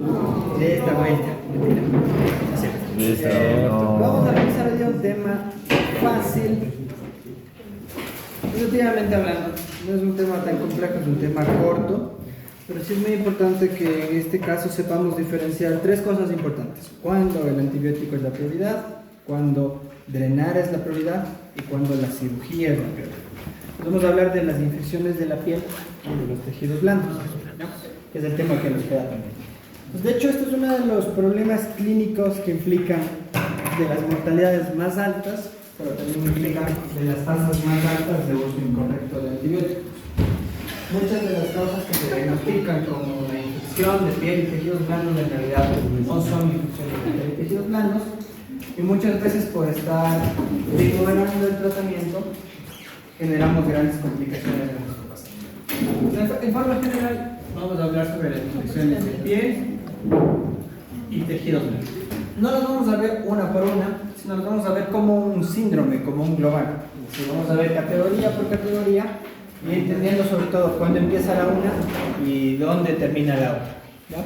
De esta vuelta. Vamos a revisar hoy día un tema fácil, relativamente hablando. No es un tema tan complejo, es un tema corto, pero sí es muy importante que en este caso sepamos diferenciar tres cosas importantes: cuando el antibiótico es la prioridad, cuando drenar es la prioridad y cuando la cirugía es la prioridad. Vamos a hablar de las infecciones de la piel y de los tejidos blandos, ¿no? Que es el tema que nos queda pendiente. Pues de hecho, esto es uno de los problemas clínicos que implican de las mortalidades más altas, pero también implican de las tasas más altas de uso incorrecto de antibióticos. Muchas de las causas que se diagnostican como una infección de piel y tejidos blandos en realidad no son infecciones de piel y tejidos blandos, y muchas veces por estar ignorando el tratamiento generamos grandes complicaciones en nuestro paciente. En forma general, vamos a hablar sobre las infecciones de piel y tejidos blandos. No las vamos a ver una por una, sino las vamos a ver como un síndrome, como un global. Entonces, vamos a ver categoría por categoría y entendiendo sobre todo cuándo empieza la una y dónde termina la otra, ¿ya?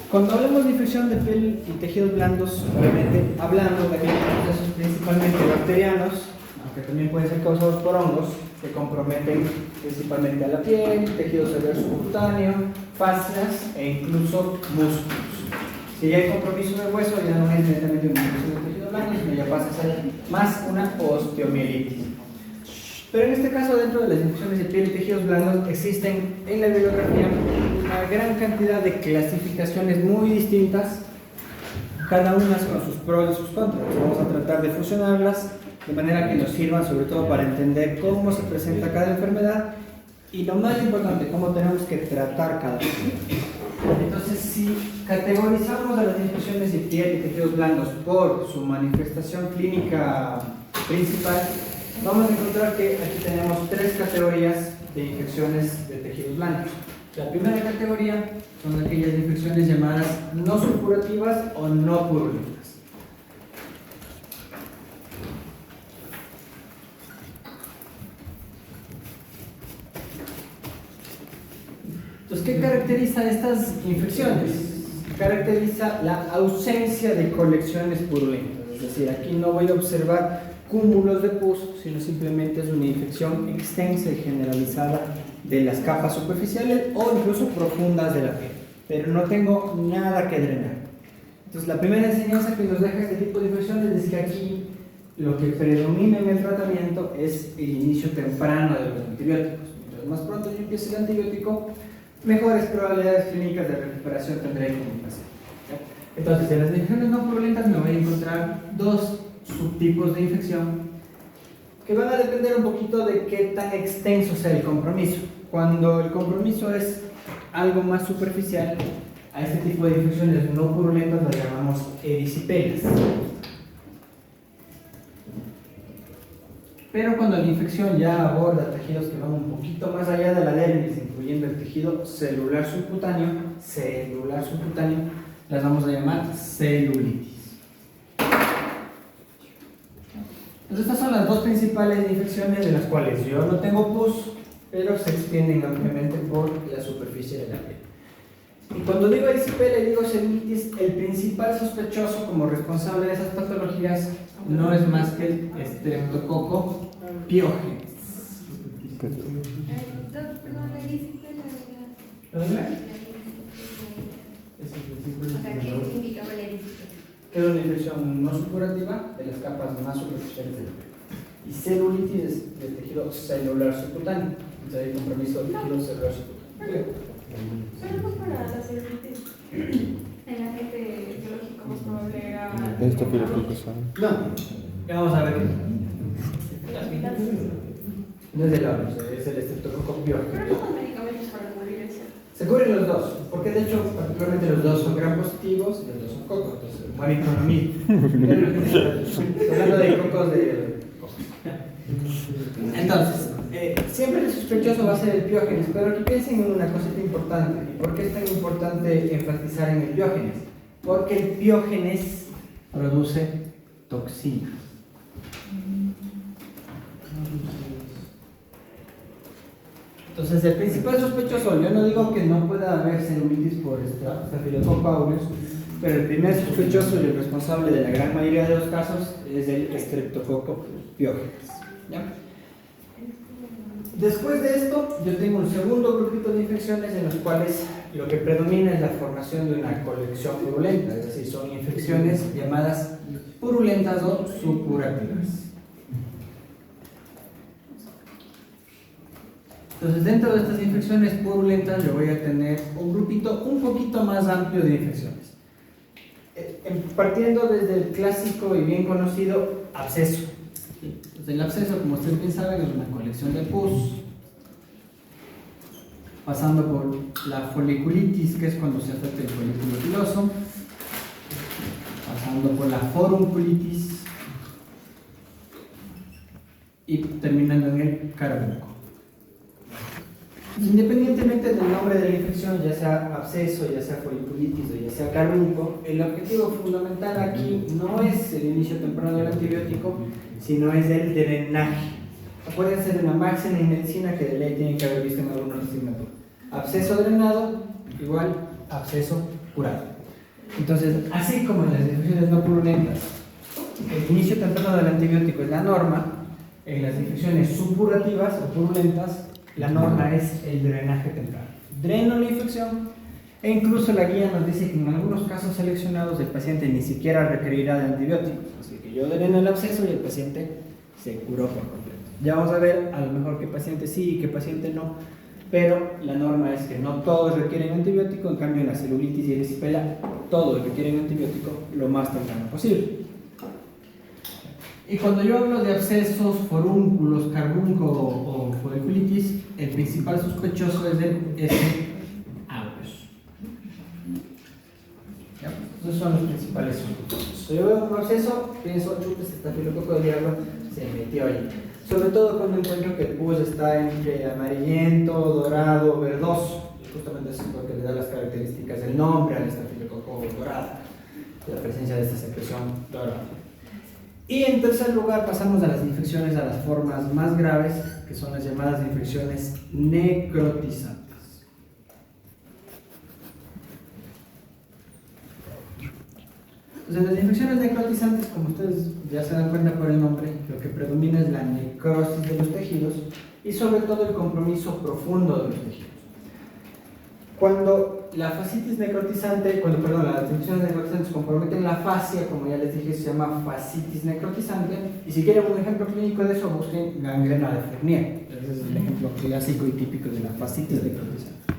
Cuando hablamos de infección de piel y tejidos blandos, obviamente hablamos de aquellos procesos principalmente bacterianos, aunque también pueden ser causados por hongos, que comprometen principalmente a la piel, tejido celular subcutáneo, fascias e incluso músculos. Si ya hay compromiso del hueso, ya no es directamente una infección de tejido blando, sino ya pasa a ser más una osteomielitis. Pero en este caso, dentro de las infecciones de piel y tejidos blandos, existen en la bibliografía una gran cantidad de clasificaciones muy distintas, cada una con sus pros y sus contras. Vamos a tratar de fusionarlas de manera que nos sirvan sobre todo para entender cómo se presenta cada enfermedad y lo más importante, cómo tenemos que tratar cada enfermedad. Entonces, si categorizamos a las infecciones de piel y tejidos blandos por su manifestación clínica principal, vamos a encontrar que aquí tenemos tres categorías de infecciones de tejidos blandos. La primera categoría son aquellas infecciones llamadas no supurativas o no purulentas. Entonces, ¿qué caracteriza estas infecciones? Caracteriza la ausencia de colecciones purulentas. Es decir, aquí no voy a observar cúmulos de pus, sino simplemente es una infección extensa y generalizada de las capas superficiales o incluso profundas de la piel, pero no tengo nada que drenar. Entonces, la primera enseñanza que nos deja este tipo de infecciones es que aquí lo que predomina en el tratamiento es el inicio temprano de los antibióticos. Mientras más pronto yo empiece el antibiótico, mejores probabilidades clínicas de recuperación tendré con mi paciente. Entonces, en las infecciones no purulentas me voy a encontrar dos subtipos de infección que van a depender un poquito de qué tan extenso sea el compromiso. Cuando el compromiso es algo más superficial, a este tipo de infecciones no purulentas las llamamos erisipelias. Pero cuando la infección ya aborda tejidos que van un poquito más allá de la dermis, incluyendo el tejido celular subcutáneo, las vamos a llamar celulitis. Entonces, estas son las dos principales infecciones de las cuales yo no tengo pus, pero se extienden ampliamente por la superficie de la piel. Y cuando digo erisipelia y digo celulitis, el principal sospechoso como responsable de esas patologías no es más que el Streptococcus pyogenes. Es una infección no supurativa de las capas más superficiales de la piel. Y celulitis del tejido celular subcutáneo. Entonces hay compromiso del tejido celular subcutáneo. Pero para la celulitis, en agente biológico más probable era... Esto fue lo que pasó. No, ya vamos a ver. No es del labio, es el Streptococcus pyogenes. Pero no son medicamentos para cubrir eso. Se cubren los dos, porque de hecho, particularmente los dos son gram positivos y los dos son cocos, entonces, buena economía. Hablando de cocos de... Entonces, siempre el sospechoso va a ser el piógenes, pero aquí piensen en una cosita importante. ¿Y por qué es tan importante enfatizar en el piógenes? Porque el piógenes produce toxinas. Entonces, el principal sospechoso, yo no digo que no pueda haber celulitis por Staphylococcus aureus, pero el primer sospechoso y el responsable de la gran mayoría de los casos es el Streptococcus pyogenes. ¿Ya? Después de esto, yo tengo un segundo grupito de infecciones en los cuales lo que predomina es la formación de una colección purulenta, es decir, son infecciones llamadas purulentas o supurativas. Entonces, dentro de estas infecciones purulentas, yo voy a tener un grupito un poquito más amplio de infecciones. Partiendo desde el clásico y bien conocido absceso. Entonces, el absceso, como ustedes bien saben, es una colección de pus, pasando por la foliculitis, que es cuando se afecta el folículo piloso, pasando por la forunculitis y terminando en el carbunco. Independientemente del nombre de la infección, ya sea absceso, ya sea foliculitis o ya sea carbunco, el objetivo fundamental aquí no es el inicio temprano del antibiótico, sino es el drenaje. Acuérdense de una máxima en medicina que de ley tienen que haber visto en alguna asignatura. Absceso drenado igual absceso curado. Entonces, así como en las infecciones no purulentas, el inicio temprano del antibiótico es la norma, en las infecciones supurativas o purulentas, la norma es el drenaje temprano. Dreno la infección e incluso la guía nos dice que en algunos casos seleccionados el paciente ni siquiera requerirá de antibióticos. Así que yo dreno el absceso y el paciente se curó por completo. Ya vamos a ver a lo mejor qué paciente sí y qué paciente no, pero la norma es que no todos requieren antibiótico, en cambio en la celulitis y erisipela todos requieren antibiótico lo más temprano posible. Y cuando yo hablo de abscesos, forúnculos, carbunco o foliculitis, el principal sospechoso es el S. aureus. Esos son los principales sospechosos. Si yo veo un absceso, pienso, chuta, este estafilococo del diablo se metió ahí. Sobre todo cuando encuentro que el pus está entre amarillento, dorado, verdoso. Y justamente eso es lo que le da las características del nombre al estafilococo dorado, la presencia de esta secreción dorada. Y en tercer lugar pasamos a las infecciones a las formas más graves, que son las llamadas infecciones necrotizantes. Entonces, las infecciones necrotizantes, como ustedes ya se dan cuenta por el nombre, lo que predomina es la necrosis de los tejidos y sobre todo el compromiso profundo de los tejidos. Cuando la fascitis necrotizante, las infecciones necrotizantes comprometen la fascia, como ya les dije, se llama fascitis necrotizante. Y si quieren un ejemplo clínico de eso, busquen gangrena de Fournier. Ese es el ejemplo clásico y típico de la fascitis necrotizante.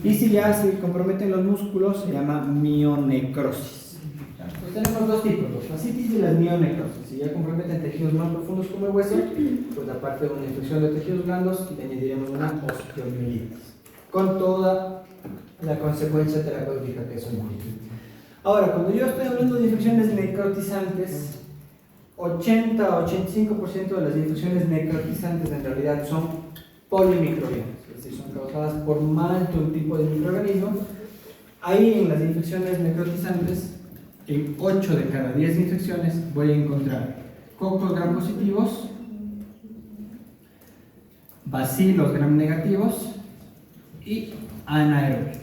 Y si ya se comprometen los músculos, se llama mionecrosis. Entonces tenemos dos tipos, las fascitis y las mionecrosis. Si ya comprometen tejidos más profundos como el hueso, pues aparte de una infección de tejidos blandos, le añadiremos una osteomielitis, con toda la consecuencia terapéutica que eso implica. Ahora, cuando yo estoy hablando de infecciones necrotizantes, 80 o 85% de las infecciones necrotizantes en realidad son polimicrobianas, es decir, son causadas por más de un tipo de microorganismo. Ahí en las infecciones necrotizantes, en 8 de cada 10 infecciones voy a encontrar cocos gram positivos, bacilos gram negativos y anaerobios.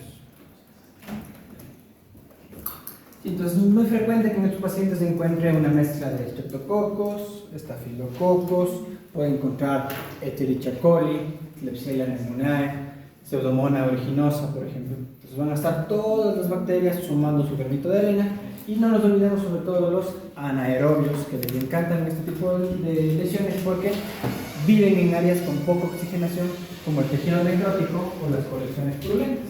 Entonces es muy frecuente que en estos pacientes se encuentre una mezcla de streptococos, estafilococos, pueden encontrar Escherichia coli, Klebsiella pneumoniae, Pseudomonas aeruginosa, por ejemplo. Entonces van a estar todas las bacterias sumando su granito de arena y no nos olvidemos sobre todo de los anaerobios que les encantan este tipo de lesiones porque viven en áreas con poca oxigenación como el tejido necrótico o las colecciones purulentas.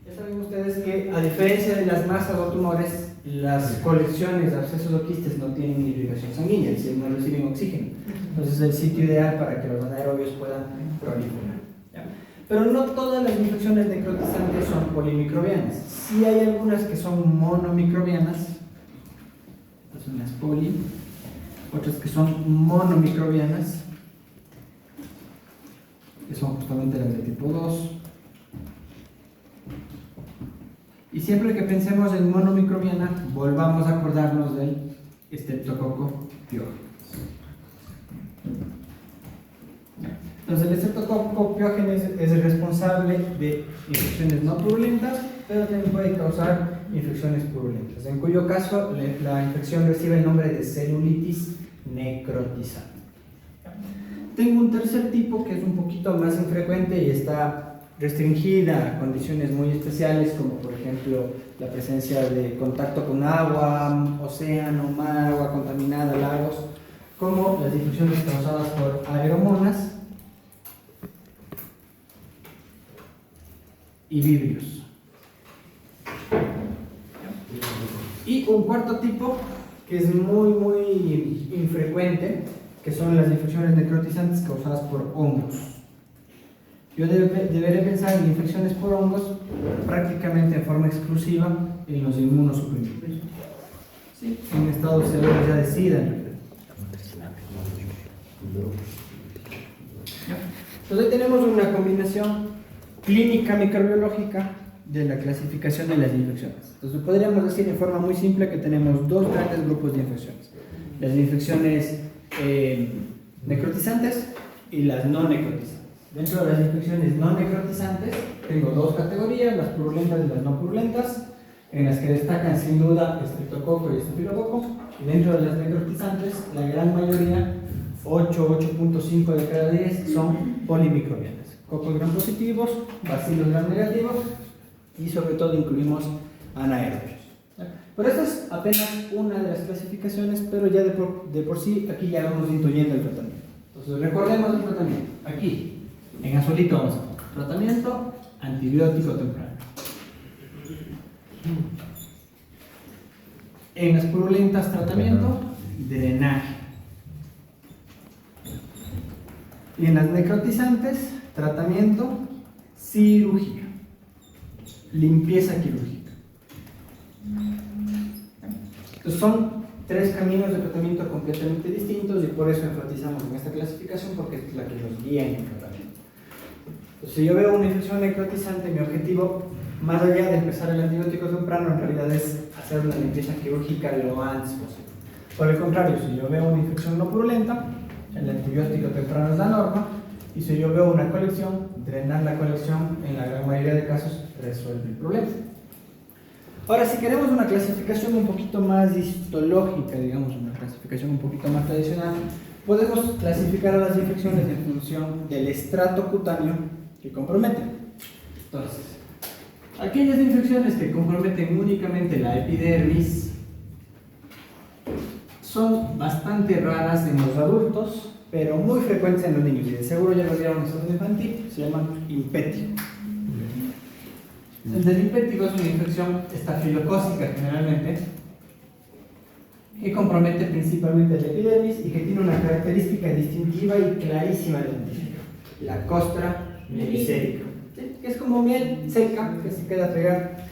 Ya saben ustedes que a diferencia de las masas o tumores, las colecciones de abscesos o quistes no tienen irrigación sanguínea, es decir, no reciben oxígeno. Entonces es el sitio ideal para que los anaerobios puedan proliferar. ¿Ya? Pero no todas las infecciones necrotizantes son polimicrobianas. Sí hay algunas que son monomicrobianas, son las poli, otras que son monomicrobianas, que son justamente las de tipo 2. Y siempre que pensemos en monomicrobiana, volvamos a acordarnos del Streptococcus pyogenes. Entonces, el estreptococo piógenes es el responsable de infecciones no purulentas, pero también puede causar infecciones purulentas, en cuyo caso la infección recibe el nombre de celulitis necrotizante. Tengo un tercer tipo que es un poquito más infrecuente y está restringida a condiciones muy especiales, como por ejemplo la presencia de contacto con agua, océano, mar, agua contaminada, lagos, como las infecciones causadas por aeromonas y vibrios. Y un cuarto tipo que es muy infrecuente, que son las infecciones necrotizantes causadas por hongos. Yo deberé pensar en infecciones por hongos prácticamente de forma exclusiva en los inmunosuprimidos, ¿sí? En estado severo ya de SIDA. Entonces ahí tenemos una combinación clínica microbiológica de la clasificación de las infecciones. Entonces podríamos decir en forma muy simple que tenemos dos grandes grupos de infecciones: las infecciones necrotizantes y las no necrotizantes. Dentro de las infecciones no necrotizantes tengo dos categorías: las purulentas y las no purulentas, en las que destacan sin duda estreptococo y estafilococo. Y dentro de las necrotizantes, la gran mayoría, 8.5 de cada 10, son polimicrobianas: cocos gram positivos, bacilos gram negativos y sobre todo incluimos anaerobios. Pero esta es apenas una de las clasificaciones, pero ya de por sí aquí ya vamos intuyendo el tratamiento. Entonces recordemos el tratamiento. Aquí, en azulito vamos a poner tratamiento antibiótico temprano. En las purulentas, tratamiento drenaje. Y en las necrotizantes, tratamiento cirugía, limpieza quirúrgica. Entonces son tres caminos de tratamiento completamente distintos y por eso enfatizamos en esta clasificación, porque es la que nos guía en el tratamiento. Entonces, si yo veo una infección necrotizante, mi objetivo, más allá de empezar el antibiótico temprano, en realidad es hacer una limpieza quirúrgica lo antes posible. Por el contrario, si yo veo una infección no purulenta, el antibiótico temprano es la norma, y si yo veo una colección, drenar la colección en la gran mayoría de casos resuelve el problema. Ahora, si queremos una clasificación un poquito más histológica, digamos, una clasificación un poquito más tradicional, podemos clasificar a las infecciones en función del estrato cutáneo que comprometen. Entonces, aquellas infecciones que comprometen únicamente la epidermis son bastante raras en los adultos, pero muy frecuentes en los niños, y de seguro ya lo vieron en salud infantil. Se llaman impético. El impético es una infección estafilocócica generalmente, que compromete principalmente la epidermis y que tiene una característica distintiva y clarísima de identificar: la costra melicérica, que es como miel seca que se queda pegada.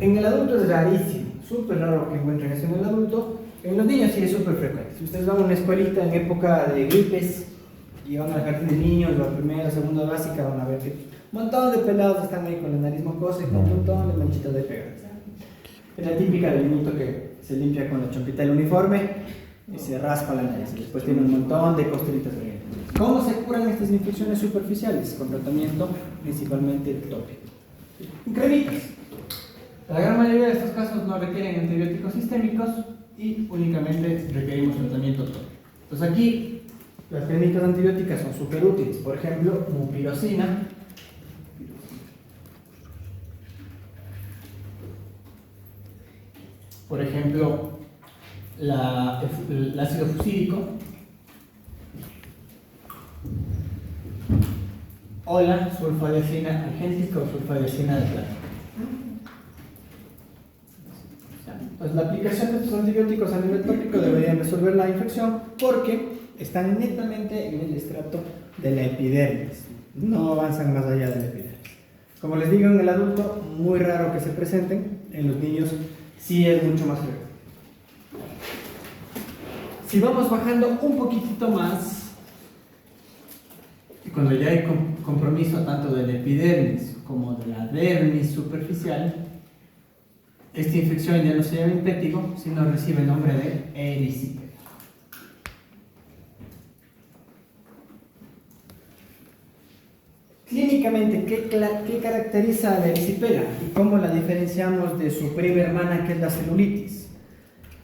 En el adulto es rarísimo, súper raro que encuentren eso en el adulto. En los niños sí es súper frecuente. Si ustedes van a una escuelita en época de gripes y van al jardín de niños o a primera o segunda básica, van a ver que un montón de pelados están ahí con la nariz mocosa y con un montón de manchitas de pegadas. Es la típica del niñito que se limpia con la chompita del uniforme y se raspa la nariz. Después tiene un montón de costritas. ¿Cómo se curan estas infecciones superficiales? Con tratamiento principalmente tópico. Y cremitas. La gran mayoría de estos casos no requieren antibióticos sistémicos y únicamente requerimos tratamiento tópico. Entonces aquí las cremitas antibióticas son súper útiles. Por ejemplo, mupirocina. Por ejemplo, el ácido fucídico o la sulfadiazina argéntica o sulfadiazina de plata. Pues la aplicación de estos antibióticos a nivel tópico deberían resolver la infección porque están netamente en el estrato de la epidermis, no avanzan más allá de la epidermis. Como les digo, en el adulto muy raro que se presenten, en los niños sí es mucho más frecuente. Si vamos bajando un poquitito más, y cuando ya hay compromiso tanto de la epidermis como de la dermis superficial, esta infección ya no se llama impétigo, sino recibe el nombre de erisipela. clínicamente, ¿qué caracteriza a la erisipela y cómo la diferenciamos de su prima hermana, que es la celulitis?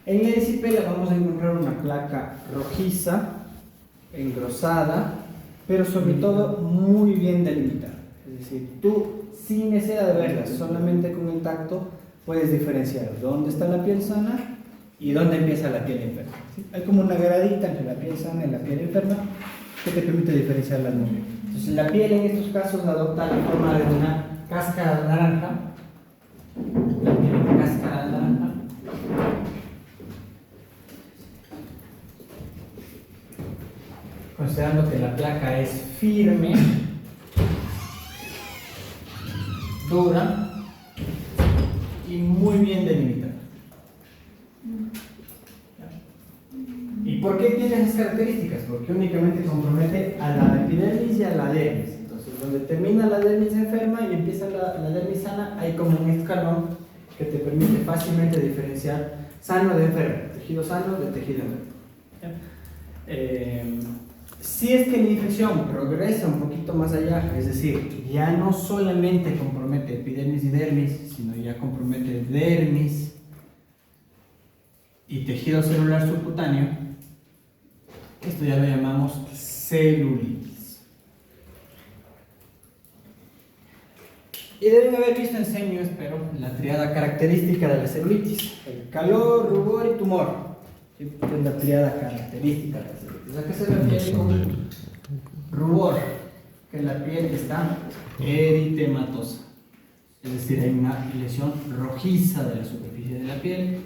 En la erisipela vamos a encontrar una placa rojiza, engrosada, pero sobre todo muy bien delimitada. Es decir, tú sin necesidad de verla, solamente con el tacto puedes diferenciar dónde está la piel sana y dónde empieza la piel enferma. ¿Sí? Hay como una gradita entre la piel sana y la piel enferma que te permite diferenciarlas muy bien. Entonces la piel en estos casos adopta la forma de una cáscara naranja, la piel en cáscara naranja, considerando que la placa es firme, dura y muy bien delimitada. ¿Y por qué tiene esas características? Porque únicamente compromete a la epidermis y a la dermis. Entonces, donde termina la dermis enferma y empieza la dermis sana, hay como un escalón que te permite fácilmente diferenciar sano de enfermo, tejido sano de tejido enfermo. Si es que la infección progresa un poquito más allá, es decir, ya no solamente compromete epidermis y dermis, sino ya compromete dermis y tejido celular subcutáneo, esto ya lo llamamos celulitis. Y deben haber visto en seño, espero, la triada característica de la celulitis: el calor, rubor y tumor. ¿Sí? Es la triada característica de la celulitis. ¿A qué se refiere con rubor? Que la piel está eritematosa, es decir, hay una lesión rojiza de la superficie de la piel.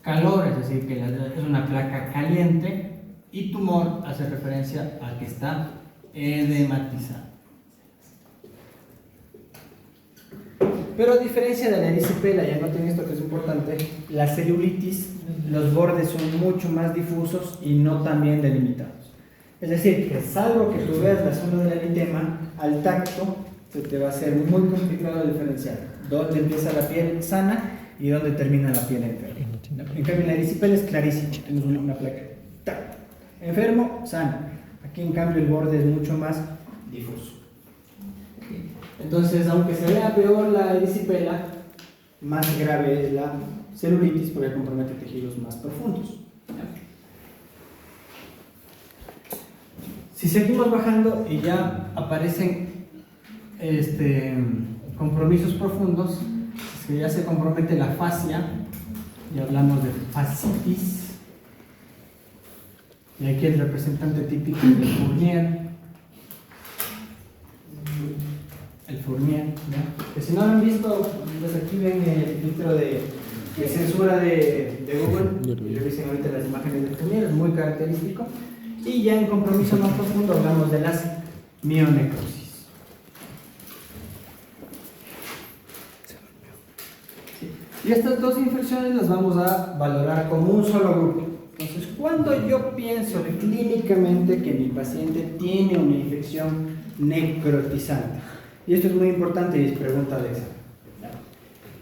Calor, es decir, que es una placa caliente. Y tumor hace referencia a que está edematizado. Pero a diferencia de la erisipela, y anoten esto que es importante, la celulitis, los bordes son mucho más difusos y no tan bien delimitados. Es decir, que salvo que tú veas la zona del eritema, al tacto se te va a ser muy complicado diferenciar dónde empieza la piel sana y dónde termina la piel enferma. En cambio, la erisipela es clarísimo, tenemos una placa. ¡Tac! Enfermo, sano. Aquí en cambio el borde es mucho más difuso. Entonces, aunque se vea peor la erisipela, más grave es la celulitis porque compromete tejidos más profundos. Si seguimos bajando y ya aparecen compromisos profundos, es que ya se compromete la fascia, y hablamos de fascitis. Y aquí el representante típico es el Fournier. El Fournier, ¿ya? Que si no lo han visto, pues aquí ven el filtro de censura de Google. Y revisen ahorita las imágenes del Fournier, es muy característico. Y ya en compromiso más profundo hablamos de las mionecrosis. Y estas dos infecciones las vamos a valorar como un solo grupo. Entonces, cuando yo pienso clínicamente que mi paciente tiene una infección necrotizante, y esto es muy importante y es pregunta de examen.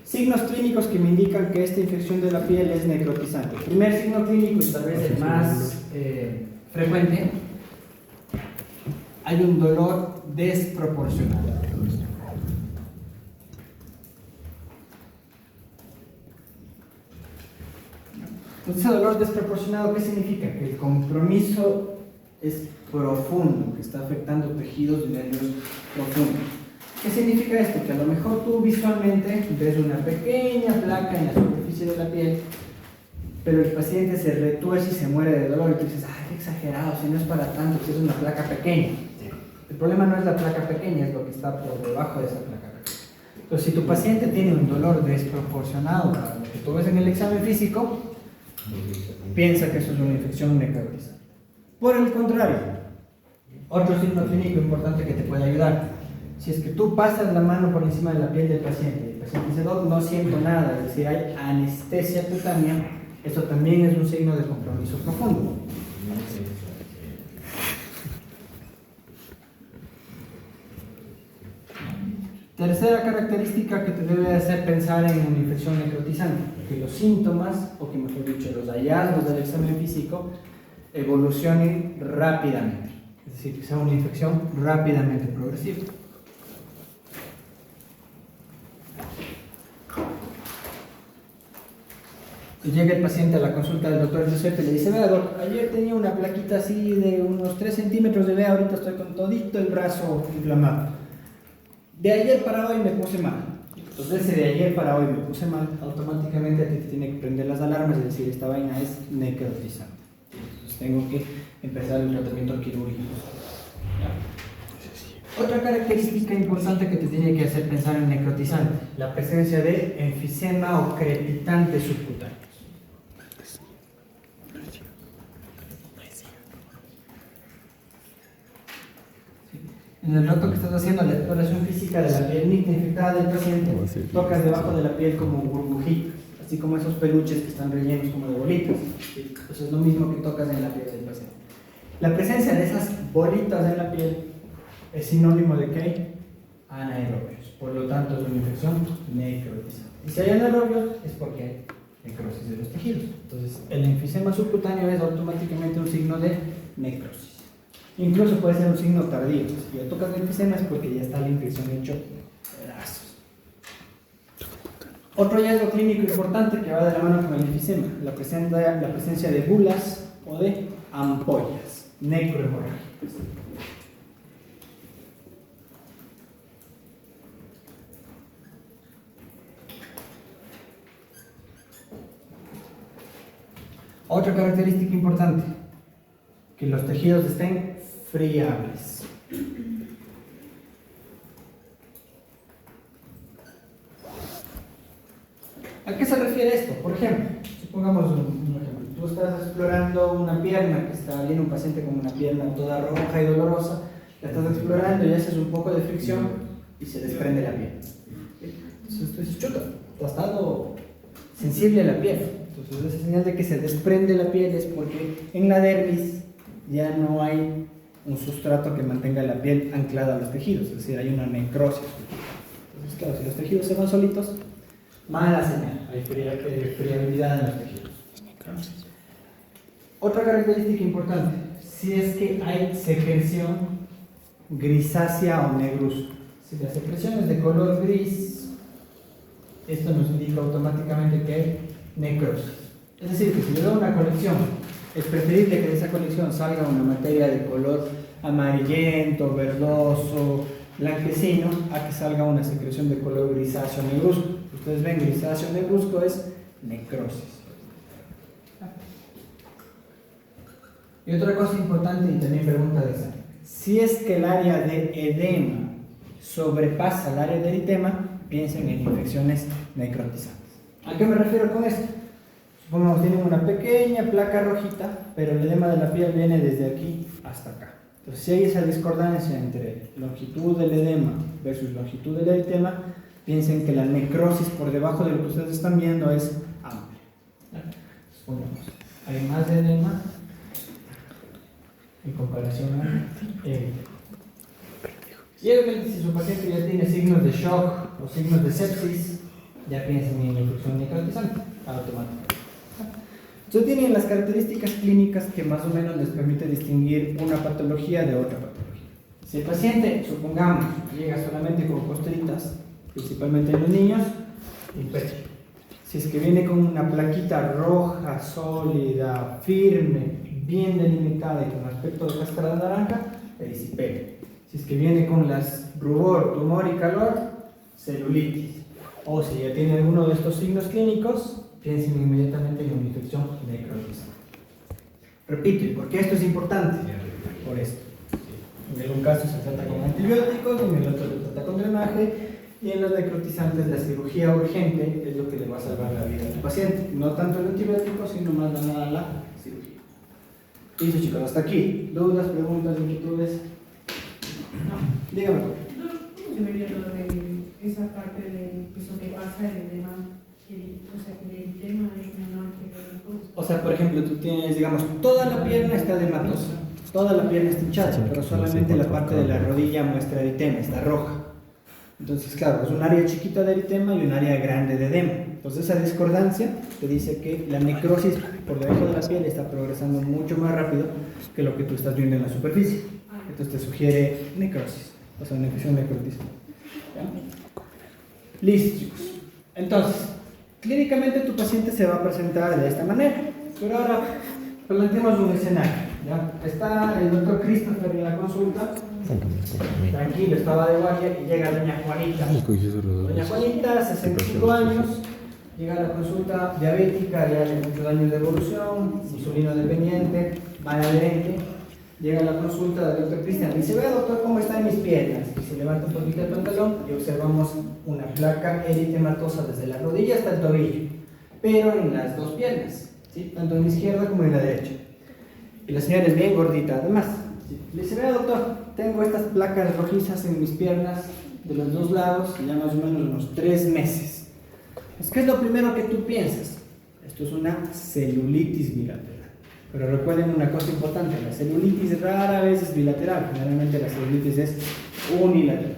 Signos clínicos que me indican que esta infección de la piel es necrotizante. El primer signo clínico, y tal vez el más frecuente, hay un dolor desproporcionado. Entonces, ese dolor desproporcionado, ¿qué significa? Que el compromiso es profundo, que está afectando tejidos y nervios profundos. ¿Qué significa esto? Que a lo mejor tú visualmente ves una pequeña placa en la superficie de la piel, pero el paciente se retuerce y se muere de dolor y tú dices, ¡ay, qué exagerado! Si no es para tanto, si es una placa pequeña. El problema no es la placa pequeña, es lo que está por debajo de esa placa pequeña. Entonces, si tu paciente tiene un dolor desproporcionado para lo que tú ves en el examen físico, piensa que eso es una infección necrotizante. Por el contrario, otro signo clínico importante que te puede ayudar: si es que tú pasas la mano por encima de la piel del paciente y el paciente dice, no siento nada, es decir, hay anestesia cutánea, esto también es un signo de compromiso profundo. Tercera característica que te debe hacer pensar en una infección necrotizante: que los síntomas, o que mejor dicho, los hallazgos del examen físico evolucionen rápidamente, es decir, que sea una infección rápidamente progresiva. Y llega el paciente a la consulta del doctor Giuseppe y le dice, vea, doc, ayer tenía una plaquita así de unos 3 centímetros de vea, ahorita estoy con todito el brazo inflamado. De ayer para hoy me puse mal. Entonces, ese de ayer para hoy me puse mal, automáticamente a ti te tiene que prender las alarmas y decir, esta vaina es necrotizante. Entonces, tengo que empezar el tratamiento quirúrgico. Otra característica importante que te tiene que hacer pensar en necrotizante, la presencia de enfisema o crepitantes subcutáneos. En el rato que estás haciendo la exploración física de la pielita infectada del paciente, tocas debajo de la piel como burbujitas, así como esos peluches que están rellenos como de bolitas. Eso es lo mismo que tocas en la piel del paciente. La presencia de esas bolitas en la piel es sinónimo de ¿qué? Anaerobios. Por lo tanto, es una infección necrotizante. Y si hay anaerobios, es porque hay necrosis de los tejidos. Entonces, el enfisema subcutáneo es automáticamente un signo de necrosis. Incluso puede ser un signo tardío. Si ya tocas el enfisema es porque ya está la infección hecho pedazos. Otro hallazgo clínico importante que va de la mano con el enfisema, la presencia de bulas o de ampollas necrohemorrágicas. Otra característica importante, que los tejidos estén friables. ¿A qué se refiere esto? Por ejemplo, supongamos un ejemplo. Tú estás explorando una pierna, viene un paciente con una pierna toda roja y dolorosa, la estás explorando y haces un poco de fricción y se desprende la piel. Entonces tú dices, chuta, ha estado sensible a la piel. Entonces esa señal de que se desprende la piel es porque en la dermis ya no hay un sustrato que mantenga la piel anclada a los tejidos, es decir, hay una necrosis. Entonces, claro, si los tejidos se van solitos, mala señal, hay friabilidad en los tejidos. Otra característica importante, si es que hay secreción grisácea o negruzca. Si la secreción es de color gris, esto nos indica automáticamente que hay necrosis. Es decir, que si yo doy una colección, es preferible que de esa colección salga una materia de color amarillento, verdoso, blanquecino, a que salga una secreción de color grisáceo negruzco. Ustedes ven, grisáceo negruzco es necrosis. Y otra cosa importante, y también pregunta de esa, si es que el área de edema sobrepasa el área de eritema, piensen en infecciones necrotizantes. ¿A qué me refiero con esto? Supongamos tienen una pequeña placa rojita, pero el edema de la piel viene desde aquí hasta acá. Entonces, si hay esa discordancia entre longitud del edema versus longitud del eritema, piensen que la necrosis por debajo de lo que ustedes están viendo es amplia. Supongamos, hay más edema en comparación a eritema. Y obviamente, si su paciente ya tiene signos de shock o signos de sepsis, ya piensen en infección necrotizante, automáticamente. Entonces tienen las características clínicas que más o menos les permite distinguir una patología de otra patología. Si el paciente, supongamos, llega solamente con costritas, principalmente en los niños, infección. Si es que viene con una plaquita roja, sólida, firme, bien delimitada y con aspecto de cáscara naranja, erisipela. Si es que viene con las rubor, tumor y calor, celulitis. O si ya tiene alguno de estos signos clínicos, piensen inmediatamente en una infección necrotizante. Repito, ¿y por qué esto es importante? Por esto. En un caso se trata con antibióticos, en el otro se trata con drenaje, y en los necrotizantes la cirugía urgente es lo que le va a salvar la vida al paciente. No tanto el antibiótico, sino más nada la cirugía. Listo, chicos, hasta aquí. ¿Dudas, preguntas, inquietudes? No. Dígame. ¿Cómo se vería lo de esa parte de eso que pasa el edema? O sea, que el edema es menor que el cosa. O sea, por ejemplo, tú tienes, digamos, toda la pierna está edematosa, toda la pierna está hinchada, pero solamente la parte de la rodilla muestra eritema, está roja. Entonces, claro, es un área chiquita de eritema y un área grande de edema. Entonces, esa discordancia te dice que la necrosis por debajo de la piel está progresando mucho más rápido que lo que tú estás viendo en la superficie. Entonces, te sugiere necrosis, o sea, una infección necrotizante. ¿Ya? Listo, chicos. Entonces, Clínicamente tu paciente se va a presentar de esta manera, pero ahora planteemos un escenario. ¿Ya? Está el doctor Christopher en la consulta, tranquilo, estaba de guardia y llega doña Juanita. Doña Juanita, 65 años, llega a la consulta diabética, ya de muchos años de evolución, insulino dependiente, mal adherente. Llega a la consulta del doctor Cristian, dice: vea doctor, ¿cómo están mis piernas? Y se levanta un poquito el pantalón y observamos una placa eritematosa desde la rodilla hasta el tobillo, pero en las dos piernas, ¿sí? Tanto en la izquierda como en la derecha. Y la señora es bien gordita, además. ¿Sí? Le dice: vea doctor, tengo estas placas rojizas en mis piernas de los dos lados, ya más o menos unos 3 meses. ¿Qué es lo primero que tú piensas? Esto es una celulitis bilateral. Pero recuerden una cosa importante: la celulitis rara vez es bilateral, generalmente la celulitis es unilateral.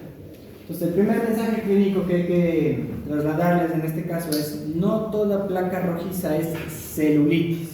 Entonces el primer mensaje clínico que hay que trasladarles en este caso es: no toda placa rojiza es celulitis.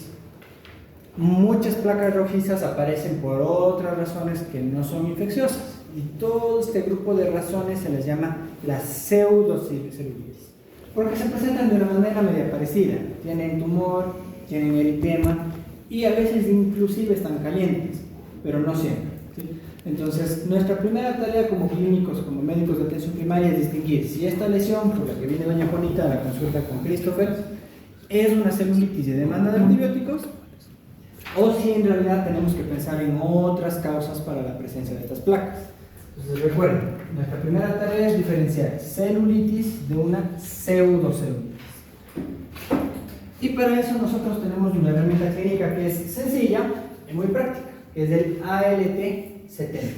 Muchas placas rojizas aparecen por otras razones que no son infecciosas, y todo este grupo de razones se les llama la pseudocelulitis, porque se presentan de una manera media parecida. Tienen tumor, tienen eritema y a veces inclusive están calientes, pero no siempre, ¿sí? Entonces nuestra primera tarea como clínicos, como médicos de atención primaria, es distinguir si esta lesión por la que viene doña Juanita a la consulta con Christopher es una celulitis de demanda de antibióticos, o si en realidad tenemos que pensar en otras causas para la presencia de estas placas. Entonces recuerden, nuestra primera tarea es diferenciar celulitis de una pseudocelulitis. Y para eso nosotros tenemos una herramienta clínica que es sencilla y muy práctica, que es el ALT70.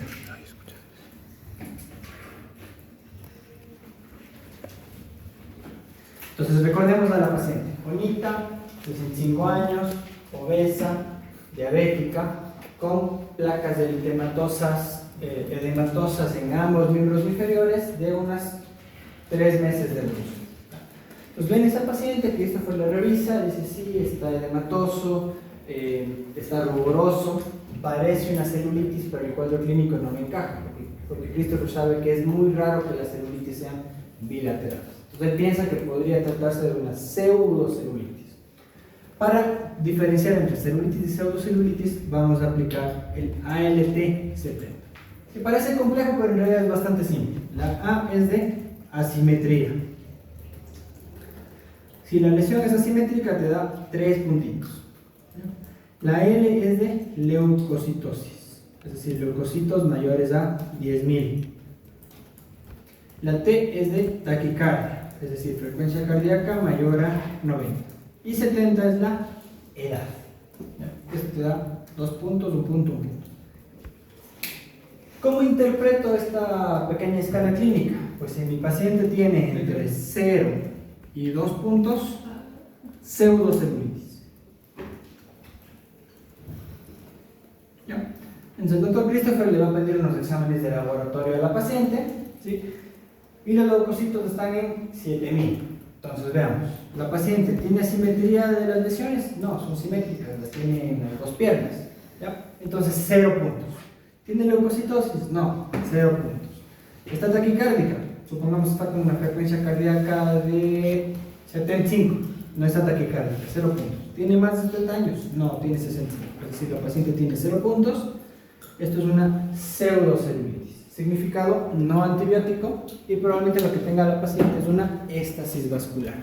Entonces recordemos a la paciente: Juanita, 65 años, obesa, diabética, con placas eritematosas, edematosas en ambos miembros inferiores de unas 3 meses de evolución. Pues ven esa paciente, que Christopher la revisa, dice: sí, está edematoso, está ruboroso, parece una celulitis, pero el cuadro clínico no me encaja, porque Christopher sabe que es muy raro que las celulitis sean bilaterales. Entonces él piensa que podría tratarse de una pseudocelulitis. Para diferenciar entre celulitis y pseudocelulitis, vamos a aplicar el ALT70, que parece complejo, pero en realidad es bastante simple. La A es de asimetría. Si la lesión es asimétrica, te da 3 puntitos. La L es de leucocitosis, es decir, leucocitos mayores a 10.000. La T es de taquicardia, es decir, frecuencia cardíaca mayor a 90. Y 70 es la edad. Esto te da 2 puntos, 1 punto, 1 punto. ¿Cómo interpreto esta pequeña escala clínica? Pues si mi paciente tiene entre 0 y 2 puntos, pseudocelulitis. ¿Ya? Entonces el doctor Christopher le va a pedir unos exámenes de laboratorio a la paciente, ¿sí? Y los leucocitos están en 7.000. Entonces veamos, ¿la paciente tiene asimetría de las lesiones? No, son simétricas, las tiene en las 2 piernas, ¿ya? Entonces 0 puntos. ¿Tiene leucocitosis? No, 0 puntos. ¿Está taquicárdica? Supongamos que está con una frecuencia cardíaca de 75, no está taquicárdica, 0 puntos. ¿Tiene más de 70 años? No, tiene 65, es decir, la paciente tiene 0 puntos. Esto es una pseudocelulitis. Significado: no antibiótico, y probablemente lo que tenga la paciente es una éstasis vascular.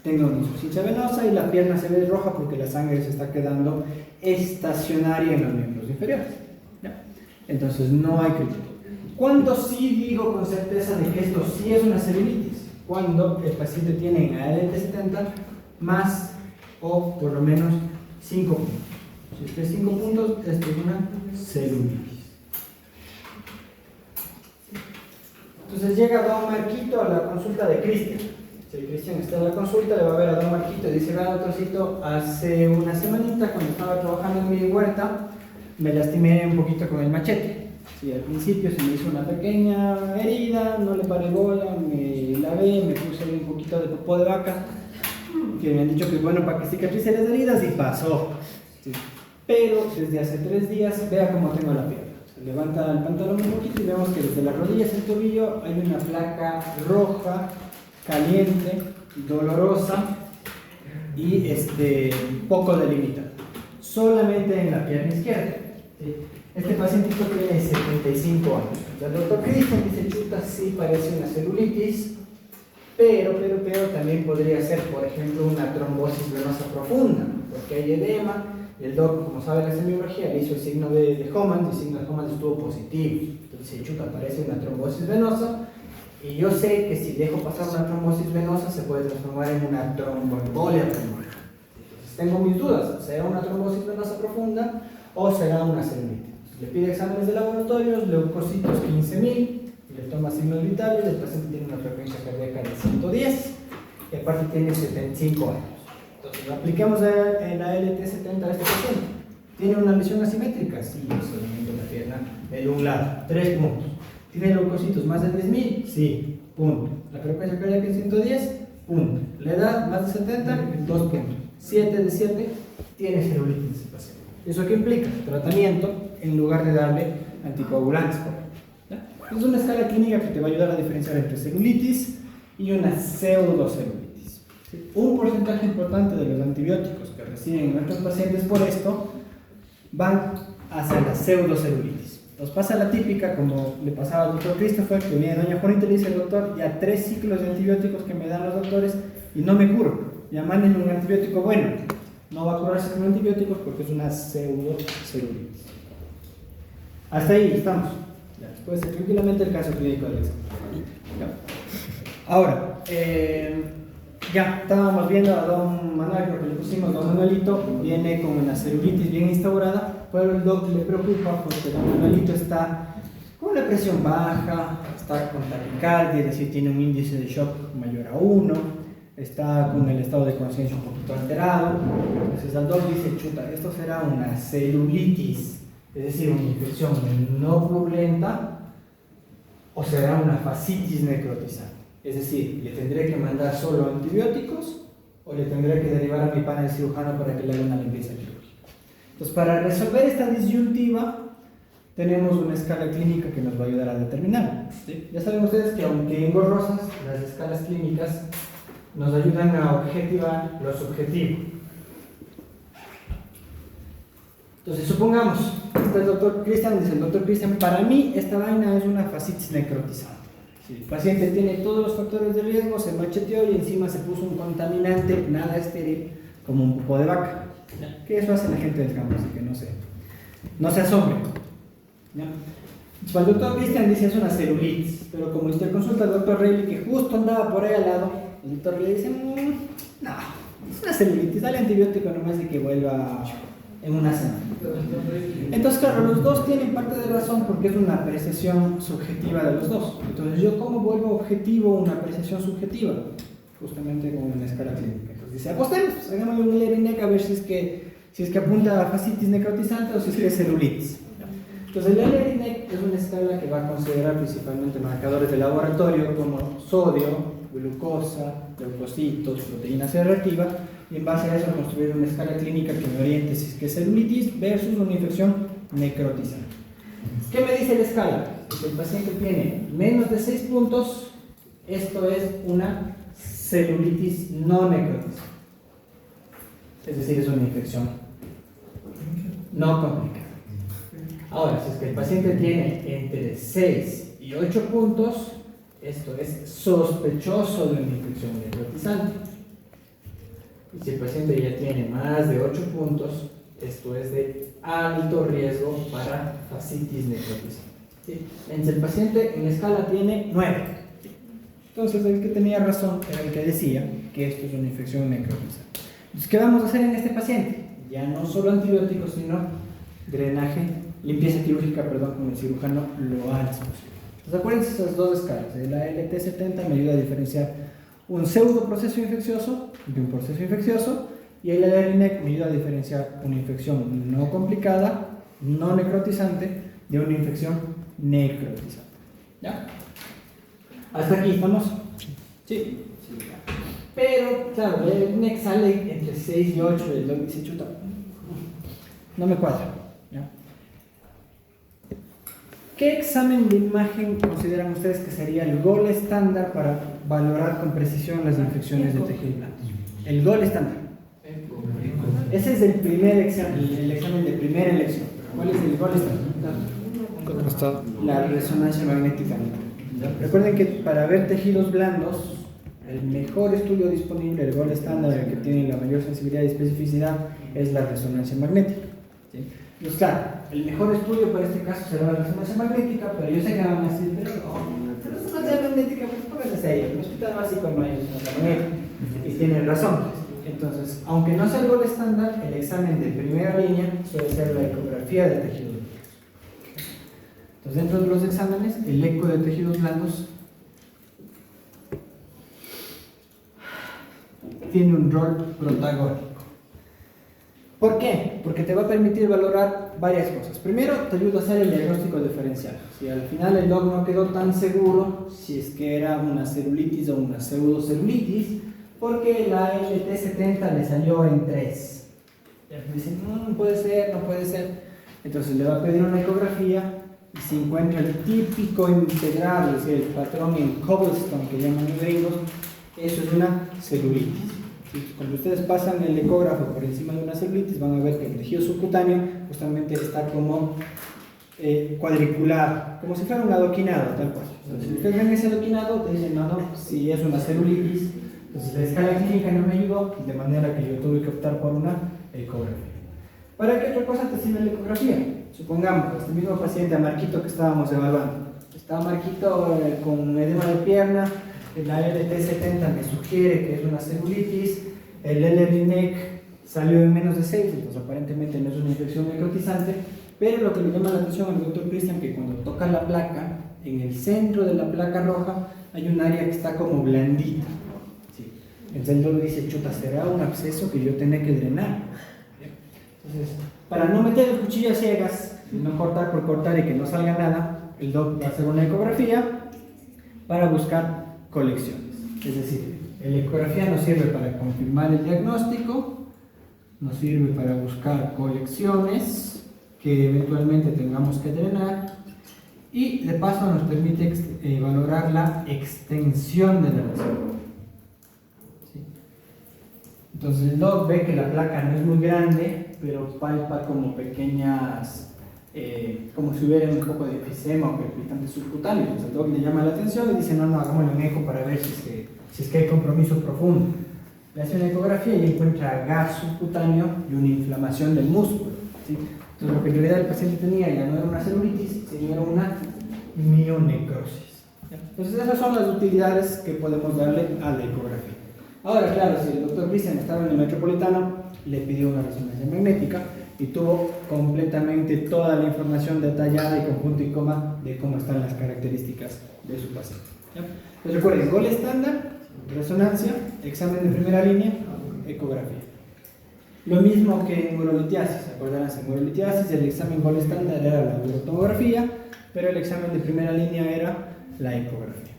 Tenga una insuficiencia venosa y la pierna se ve roja porque la sangre se está quedando estacionaria en los miembros inferiores. ¿Ya? Entonces no hay criterio. ¿Cuándo sí digo con certeza de que esto sí es una celulitis? Cuando el paciente tiene en ALT70 más o por lo menos 5 puntos. Si es que 5 puntos, esto es una celulitis. Entonces llega don Marquito a la consulta de Cristian. Si Cristian está en la consulta, le va a ver a don Marquito y dice: vea doctorcito, hace una semanita cuando estaba trabajando en mi huerta, me lastimé un poquito con el machete. Sí, al principio se me hizo una pequeña herida, no le paré bola, me lavé, me puse un poquito de popó de vaca, que me han dicho que es bueno para que cicatricen las heridas, y pasó. Sí. Pero desde hace 3 días, vea cómo tengo la pierna. Levanta el pantalón un poquito y vemos que desde las rodillas al tobillo hay una placa roja, caliente, dolorosa y poco delimitada, solamente en la pierna izquierda. ¿Sí? Este pacientito tiene 75 años. El doctor Cristian dice, chuta, sí parece una celulitis, pero también podría ser, por ejemplo, una trombosis venosa profunda, porque hay edema, y el doc, como sabe la semiología, le hizo el signo de Homan, y el signo de Homan estuvo positivo. Entonces dice, chuta, parece una trombosis venosa, y yo sé que si dejo pasar una trombosis venosa se puede transformar en una tromboembolia pulmonar. Entonces tengo mis dudas, ¿será una trombosis venosa profunda o será una celulitis? Le pide exámenes de laboratorio, leucocitos 15.000, le toma signos vitales, el paciente tiene una frecuencia cardíaca de 110 y aparte tiene 75 años. Entonces, apliquemos la LT70 a este paciente. ¿Tiene una lesión asimétrica? Sí, solamente la pierna de un lado, 3 puntos. ¿Tiene leucocitos más de 10.000? Sí, punto. La frecuencia cardíaca en 110, punto. La edad más de 70, 2 puntos. 7 de 7, tiene celulitis ese paciente. ¿Eso qué implica? Tratamiento en lugar de darle anticoagulantes. Es una escala clínica que te va a ayudar a diferenciar entre celulitis y una pseudocelulitis. Un porcentaje importante de los antibióticos que reciben nuestros pacientes por esto van hacia la pseudocelulitis. Nos pasa la típica, como le pasaba al doctor Christopher, que viene doña Juanita y le dice al doctor, ya 3 ciclos de antibióticos que me dan los doctores y no me curo. Ya manden un antibiótico bueno. No va a curarse con antibióticos porque es una pseudocelulitis. Hasta ahí estamos. Ya, puede ser tranquilamente el caso clínico del examen. Ahora, ya estábamos viendo a don Manuel, lo que le pusimos, don Manuelito viene con una celulitis bien instaurada, pero el doc le preocupa porque don Manuelito está con la presión baja, está con taquicardia, es decir, tiene un índice de shock mayor a 1, está con el estado de conciencia un poquito alterado. Entonces el doc dice, chuta, esto será una celulitis, es decir, una infección no purulenta, o será una fascitis necrotizante. Es decir, le tendré que mandar solo antibióticos o le tendré que derivar a mi pana del cirujano para que le haga una limpieza quirúrgica. Entonces, para resolver esta disyuntiva, tenemos una escala clínica que nos va a ayudar a determinar. ¿Sí? Ya saben ustedes que aunque engorrosas, las escalas clínicas nos ayudan a objetivar lo subjetivo. Entonces, supongamos, este el doctor Cristian dice, el doctor Cristian, para mí esta vaina es una fascitis necrotizante. Si el paciente tiene todos los factores de riesgo, se macheteó y encima se puso un contaminante nada estéril, como un popo de vaca. Que eso hace la gente del campo, así que no se asombre. ¿Ya? Cuando el doctor Cristian dice es una celulitis, pero como interconsulta al doctor Reilly, que justo andaba por ahí al lado, el doctor le dice, no, es una celulitis, dale antibiótico nomás y que vuelva en una semana. Entonces, claro, los dos tienen parte de razón porque es una apreciación subjetiva de los dos. Entonces, ¿yo cómo vuelvo objetivo una apreciación subjetiva? Justamente con una escala clínica. Entonces, dice, apostemos, hagámosle un LR-INEC a ver si es que apunta a fascitis necrotizante o si es que es celulitis. Entonces, el LR-INEC es una escala que va a considerar principalmente marcadores de laboratorio como sodio, glucosa, leucocitos, proteína C reactiva, y en base a eso construir una escala clínica que me oriente si es que es celulitis versus una infección necrotizante. ¿Qué me dice la escala? Si el paciente tiene menos de 6 puntos, esto es una celulitis no necrotizante. Es decir, es una infección no complicada. Ahora, si es que el paciente tiene entre 6 y 8 puntos, esto es sospechoso de una infección necrotizante. Y si el paciente ya tiene más de 8 puntos, esto es de alto riesgo para fascitis necrotizante. ¿Sí? El paciente en la escala tiene 9. Entonces el que tenía razón era el que decía que esto es una infección necrotizante. Entonces, ¿qué vamos a hacer en este paciente? Ya no solo antibióticos, sino limpieza quirúrgica, con el cirujano lo antes posible. Entonces acuérdense esas dos escalas. La LT70 me ayuda a diferenciar un pseudo proceso infeccioso de un proceso infeccioso, y el LR-INEC me ayuda a diferenciar una infección no complicada, no necrotizante, de una infección necrotizante. ¿Ya? ¿Hasta aquí estamos? Sí. Pero, claro, el LR-INEC sale entre 6 y 8, y el doc dice, chuta, no me cuadra. ¿Ya? ¿Qué examen de imagen consideran ustedes que sería el gol estándar para valorar con precisión las infecciones de tejidos blandos? El gol estándar. Ese es el primer examen, el examen de primera elección. ¿Cuál es el gol estándar? La resonancia magnética. Recuerden que para ver tejidos blandos, el mejor estudio disponible, el gol estándar, el que tiene la mayor sensibilidad y especificidad, es la resonancia magnética. ¿Sí? Pues claro, el mejor estudio para este caso será la resonancia magnética, pero yo sé que van a decir, pero la resonancia magnética, pues pónganse a ello, en el hospital básico no hay resonancia magnética. Y tienen razón. Entonces, aunque no sea el gol estándar, el examen de primera línea suele ser la ecografía de tejidos blandos. Entonces, dentro de los exámenes, el eco de tejidos blandos tiene un rol protagónico. ¿Por qué? Porque te va a permitir valorar varias cosas. Primero, te ayuda a hacer el diagnóstico diferencial. Si al final el doc no quedó tan seguro si es que era una celulitis o una pseudocelulitis, porque la LT70 le salió en 3. Dicen, puede ser, no puede ser. Entonces le va a pedir una ecografía y si encuentra el típico integral, es decir, el patrón en Cobblestone que llaman los gringos, eso es una celulitis. Cuando ustedes pasan el ecógrafo por encima de una celulitis, van a ver que el tejido subcutáneo justamente está como cuadriculado, como si fuera un adoquinado, tal cual. Entonces, si ustedes ven ese adoquinado, te dicen, no, si es una celulitis. Entonces, la escala clínica no me ayudó, de manera que yo tuve que optar por una ecografía. ¿Para qué otra cosa te sirve la ecografía? Supongamos, este mismo paciente, a Marquito, que estábamos evaluando. Estaba Marquito con edema de pierna. La LT70 me sugiere que es una celulitis, el LRINEC salió en menos de 6, entonces aparentemente no es una infección necrotizante, pero lo que le llama la atención al doctor Cristian que cuando toca la placa, en el centro de la placa roja hay un área que está como blandita. ¿Sí? Entonces el doctor dice, chuta, ¿será un absceso que yo tenía que drenar? Entonces, para no meter el cuchillo a ciegas, no cortar por cortar y que no salga nada, el doctor va a hacer una ecografía para buscar colecciones. Es decir, la ecografía nos sirve para confirmar el diagnóstico, nos sirve para buscar colecciones que eventualmente tengamos que drenar y de paso nos permite valorar la extensión de la lesión. ¿Sí? Entonces el doc ve que la placa no es muy grande, pero palpa como pequeñas como si hubiera un poco de efisema o palpitantes subcutáneos. Entonces el doc le llama la atención y dice, no, hagámosle un eco para ver si es que hay compromiso profundo. Le hace una ecografía y encuentra gas subcutáneo y una inflamación del músculo. ¿Sí? Entonces lo que en realidad el paciente tenía ya no era una celulitis, sino era una mionecrosis. Entonces esas son las utilidades que podemos darle a la ecografía. Ahora, claro, si el doctor Cristian estaba en el Metropolitano, le pidió una resonancia magnética y tuvo completamente toda la información detallada y con punto y coma de cómo están las características de su paciente. ¿Ya? Entonces recuerden, gol estándar, resonancia, examen de primera línea, ecografía. Lo mismo que en urolitiasis, acordarán, en urolitiasis el examen gol estándar era la urotomografía, pero el examen de primera línea era la ecografía.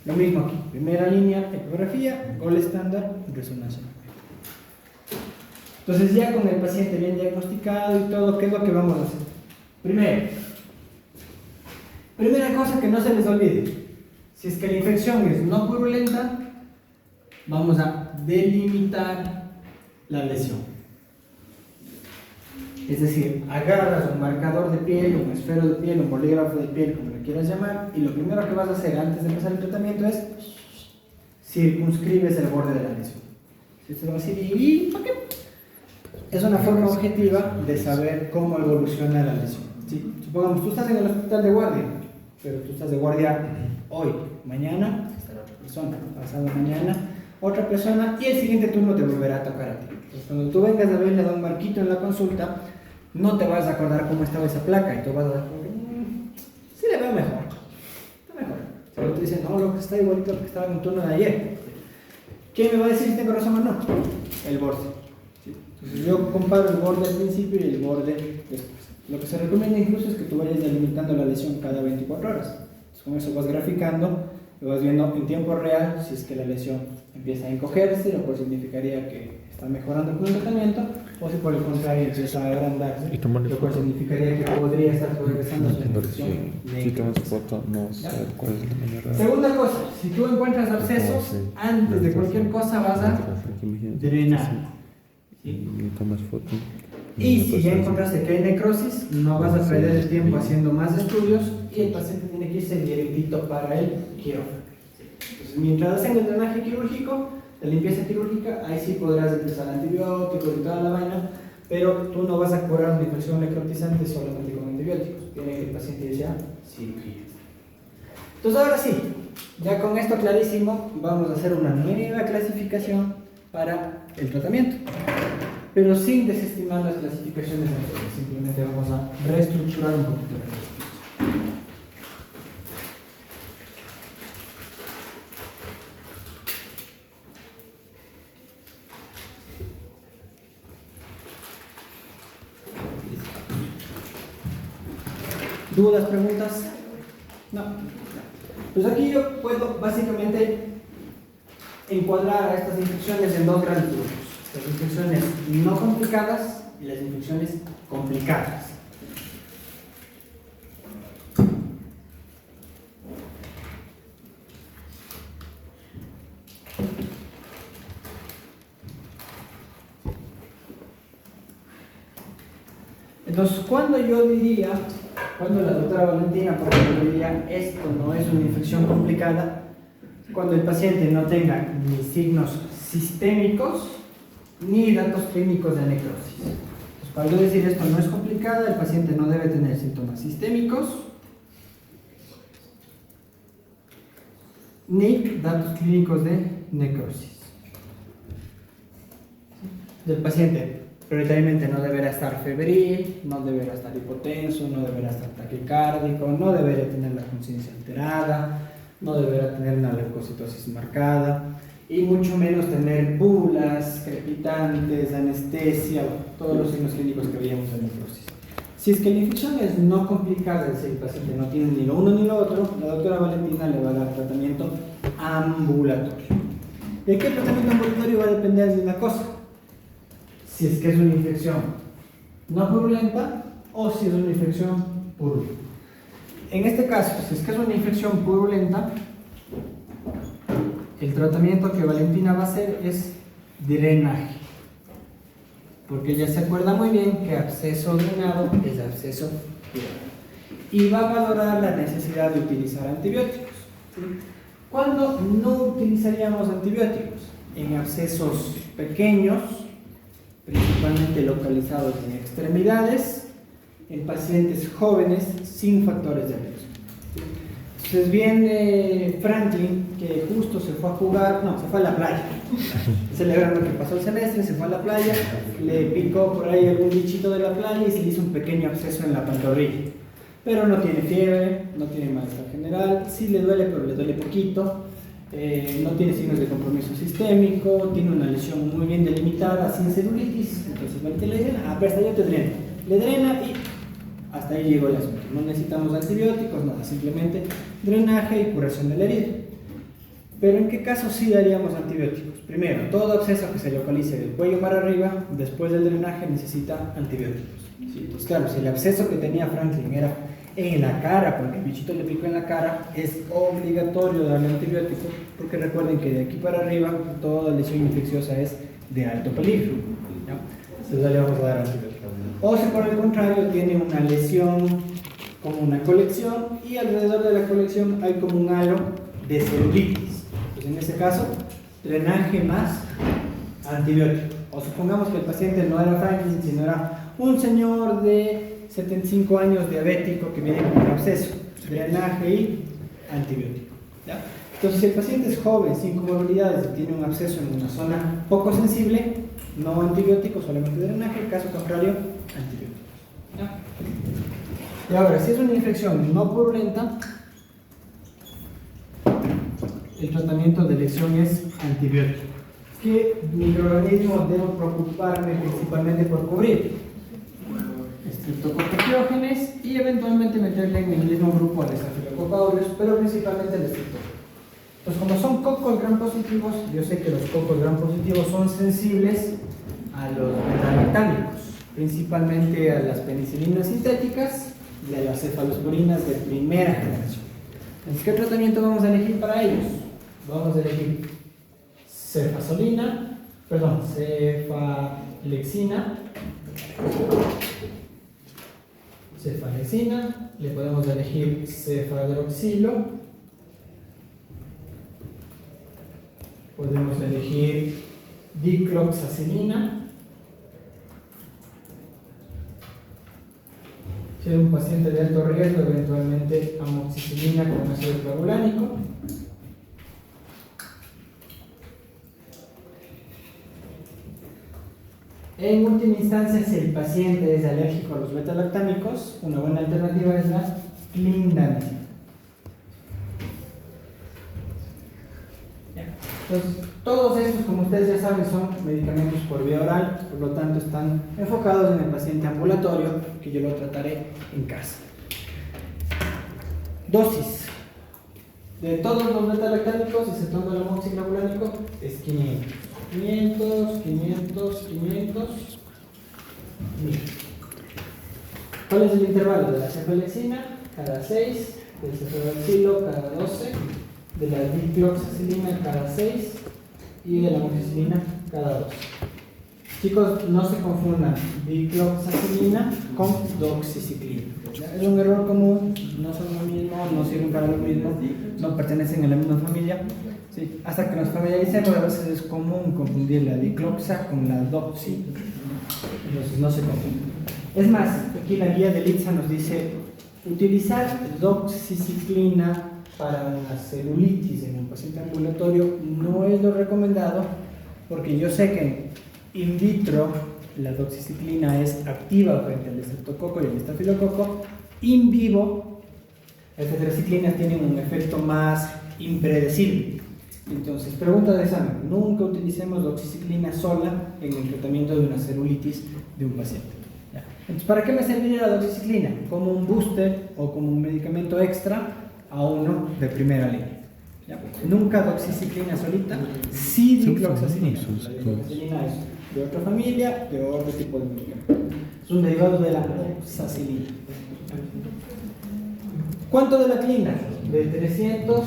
Lo mismo aquí, primera línea, ecografía, gol estándar, resonancia magnética. Entonces ya con el paciente bien diagnosticado y todo, ¿qué es lo que vamos a hacer? Primera cosa que no se les olvide, si es que la infección es no purulenta, vamos a delimitar la lesión. Es decir, agarras un marcador de piel, un esfero de piel, un bolígrafo de piel, como le quieras llamar, y lo primero que vas a hacer antes de empezar el tratamiento es circunscribes el borde de la lesión. Si usted va a decir, ¿y por qué? Es una forma objetiva de saber cómo evoluciona la lesión. ¿Sí? Supongamos, tú estás en el hospital de guardia, pero tú estás de guardia hoy, mañana estará otra persona, pasado mañana otra persona y el siguiente turno te volverá a tocar a ti. Entonces, cuando tú vengas a verle a don Marquito en la consulta, no te vas a acordar cómo estaba esa placa y tú vas a decir, sí le veo mejor, está mejor. Pero tú dices, no, lo que está igualito al que estaba en un turno de ayer. ¿Quién me va a decir si tengo razón o no? El borde. Entonces yo comparo el borde al principio y el borde después. Lo que se recomienda incluso es que tú vayas delimitando la lesión cada 24 horas. Entonces con eso vas graficando y vas viendo en tiempo real si es que la lesión empieza a encogerse, lo cual significaría que está mejorando con el tratamiento, o si por el contrario empieza a agrandarse, lo cual significaría que podría estar progresando su infección Si tomas necrótica. foto, no sé cuál es la manera. Segunda cosa, si tú encuentras abscesos, antes de cualquier cosa vas a drenar. Y tomas foto. Y si ya encontraste que hay necrosis, no vas a perder el tiempo haciendo más estudios y el paciente tiene que irse directito para el quirófano. Entonces, mientras hacen el drenaje quirúrgico, la limpieza quirúrgica, ahí sí podrás empezar antibióticos y toda la vaina, pero tú no vas a curar una infección necrotizante solamente con antibióticos. Tiene que el paciente irse a cirugía. Entonces, ahora sí, ya con esto clarísimo, vamos a hacer una nueva clasificación para el tratamiento, pero sin desestimar las clasificaciones anteriores. Simplemente vamos a reestructurar un poquito la clasificación. ¿Dudas, preguntas? No. Pues aquí yo puedo básicamente encuadrar a estas infecciones en dos grandes grupos: las infecciones no complicadas y las infecciones complicadas. Entonces, cuando la doctora Valentina, por ejemplo, diría esto no es una infección complicada, cuando el paciente no tenga ni signos sistémicos ni datos clínicos de necrosis. Entonces, para yo decir esto no es complicada, el paciente no debe tener síntomas sistémicos ni datos clínicos de necrosis. El paciente prioritariamente no deberá estar febril, no deberá estar hipotenso, no deberá estar taquicárdico, no deberá tener la conciencia alterada, no deberá tener una leucocitosis marcada y mucho menos tener bulas, crepitantes, anestesia, todos los signos clínicos que veíamos en necrosis. Si es que la infección es no complicada, es decir, el paciente no tiene ni lo uno ni lo otro, la doctora Valentina le va a dar tratamiento ambulatorio. ¿Y qué tratamiento ambulatorio va a depender de una cosa? Si es que es una infección no purulenta o si es una infección purulenta. En este caso, si es que es una infección purulenta, el tratamiento que Valentina va a hacer es drenaje, porque ella se acuerda muy bien que absceso drenado es absceso curado, y va a valorar la necesidad de utilizar antibióticos. ¿Cuándo no utilizaríamos antibióticos? En abscesos pequeños, principalmente localizados en extremidades, en pacientes jóvenes sin factores de riesgo. Entonces viene Franklin, que justo se fue a jugar, no, se fue a la playa, celebrando que pasó el semestre, se fue a la playa, le picó por ahí algún bichito de la playa y se le hizo un pequeño absceso en la pantorrilla. Pero no tiene fiebre, no tiene malestar general, sí le duele, pero le duele poquito. No tiene signos de compromiso sistémico, tiene una lesión muy bien delimitada, sin celulitis. Entonces le dicen, pero hasta yo te dreno. Le drena y hasta ahí llegó el asunto. No necesitamos antibióticos, nada, simplemente drenaje y curación de la herida. Pero ¿en qué caso sí daríamos antibióticos? Primero, todo absceso que se localice del cuello para arriba, después del drenaje necesita antibióticos. ¿Sí? Entonces, claro, si el absceso que tenía Franklin era en la cara, porque el bichito le picó en la cara, es obligatorio darle antibiótico, porque recuerden que de aquí para arriba toda lesión infecciosa es de alto peligro, ¿ya? Entonces le vamos a dar antibiótico. O si por el contrario tiene una lesión como una colección y alrededor de la colección hay como un halo de celulitis, pues en ese caso drenaje más antibiótico. O supongamos que el paciente no era Franklin, sino era un señor de 75 años diabético que viene con un absceso, drenaje y antibiótico, ¿ya? Entonces, si el paciente es joven, sin comorbilidades y tiene un absceso en una zona poco sensible, no antibiótico, solamente drenaje; en caso contrario, antibiótico, ¿ya? Y ahora, si es una infección no purulenta, el tratamiento de elección es antibiótico. ¿Qué microorganismo debo preocuparme principalmente por cubrir? Streptococcus y eventualmente meterle en el mismo grupo al Staphylococcus aureus, pero principalmente el Streptococcus. Entonces, como son cocos gram positivos, yo sé que los cocos gram positivos son sensibles a los beta-lactámicos, principalmente a las penicilinas sintéticas y a las cefalosporinas de primera generación. Entonces, ¿qué tratamiento vamos a elegir para ellos? Vamos a elegir cefalexina, le podemos elegir cefadroxilo, podemos elegir dicloxacilina. Si es un paciente de alto riesgo, eventualmente amoxicilina con ácido clavulánico. En última instancia, si el paciente es alérgico a los beta-lactámicos, una buena alternativa es la clindamicina. Entonces, todos estos, como ustedes ya saben, son medicamentos por vía oral, por lo tanto están enfocados en el paciente ambulatorio, que yo lo trataré en casa. Dosis de todos los beta-lactámicos, y se toma el amoxiclavulánico, es 500. 500, 500, 500, 1000. ¿Cuál es el intervalo? De la cefalexina cada 6, del cefadroxilo cada 12, de la dicloxacilina cada 6 y de la amoxicilina cada 12. Chicos, no se confundan dicloxacilina con doxiciclina. Es un error común, no son lo mismo, no sirven para lo mismo, no pertenecen a la misma familia. Sí, hasta que nos familiaricemos, a veces es común confundir la dicloxa con la doxi. Entonces no se confunden. Es más, aquí la guía de Litza nos dice utilizar doxiciclina para una celulitis en un paciente ambulatorio no es lo recomendado, porque yo sé que in vitro la doxiciclina es activa frente al estreptococo y al estafilococo. In vivo, las tetraciclinas tienen un efecto más impredecible. Entonces, pregunta de examen: nunca utilicemos doxiciclina sola en el tratamiento de una celulitis de un paciente. ¿Ya? Entonces, ¿para qué me serviría la doxiciclina? Como un booster o como un medicamento extra a uno de primera línea. ¿Ya? Nunca doxiciclina solita, sí dicloxacilina. La dicloxacilina es de otra familia, de otro tipo de medicamento. Es un derivado de la oxacilina. ¿Cuánto de la clina? De 300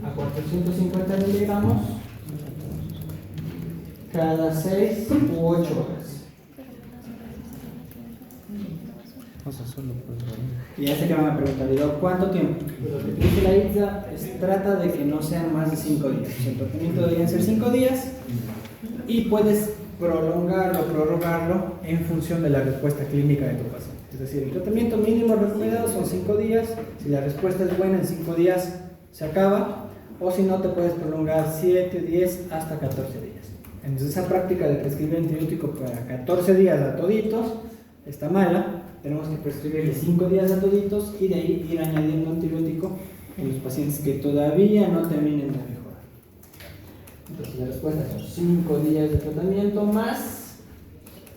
a 450 miligramos cada 6 u 8 horas. Y ya sé que van a preguntar, ¿cuánto tiempo? Pues lo que dice la ITSA es trata de que no sean más de 5 días. El tratamiento deberían ser 5 días y puedes prolongarlo, prorrogarlo en función de la respuesta clínica de tu paciente. Es decir, el tratamiento mínimo recomendado son 5 días. Si la respuesta es buena, en 5 días se acaba. O si no, te puedes prolongar 7, 10, hasta 14 días. Entonces esa práctica de prescribir antibiótico para 14 días a toditos está mala. Tenemos que prescribirle 5 días a toditos y de ahí ir añadiendo antibiótico en los pacientes que todavía no terminen de mejorar. Entonces la respuesta son 5 días de tratamiento más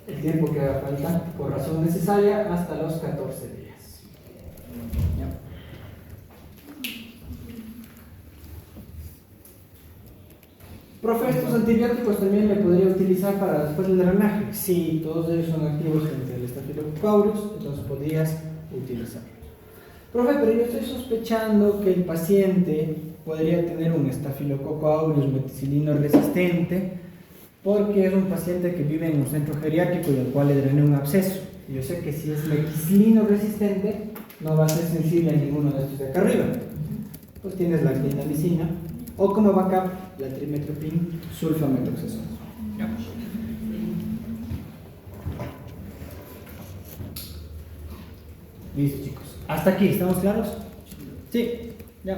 el tiempo que haga falta por razón necesaria hasta los 14 días. ¿Ya? Profe, estos antibióticos también le podría utilizar para después del drenaje. Sí, todos ellos son activos frente al Staphylococcus aureus, entonces podrías utilizarlos. Profe, pero yo estoy sospechando que el paciente podría tener un Staphylococcus aureus meticilino resistente, porque es un paciente que vive en un centro geriátrico y al cual le drené un absceso. Y yo sé que si es meticilino resistente, no va a ser sensible a ninguno de estos de acá arriba. Pues tienes la clindamicina, o como backup, la trimethoprim sulfamethoxazole. Listo, chicos. ¿Hasta aquí? ¿Estamos claros? Sí, ya.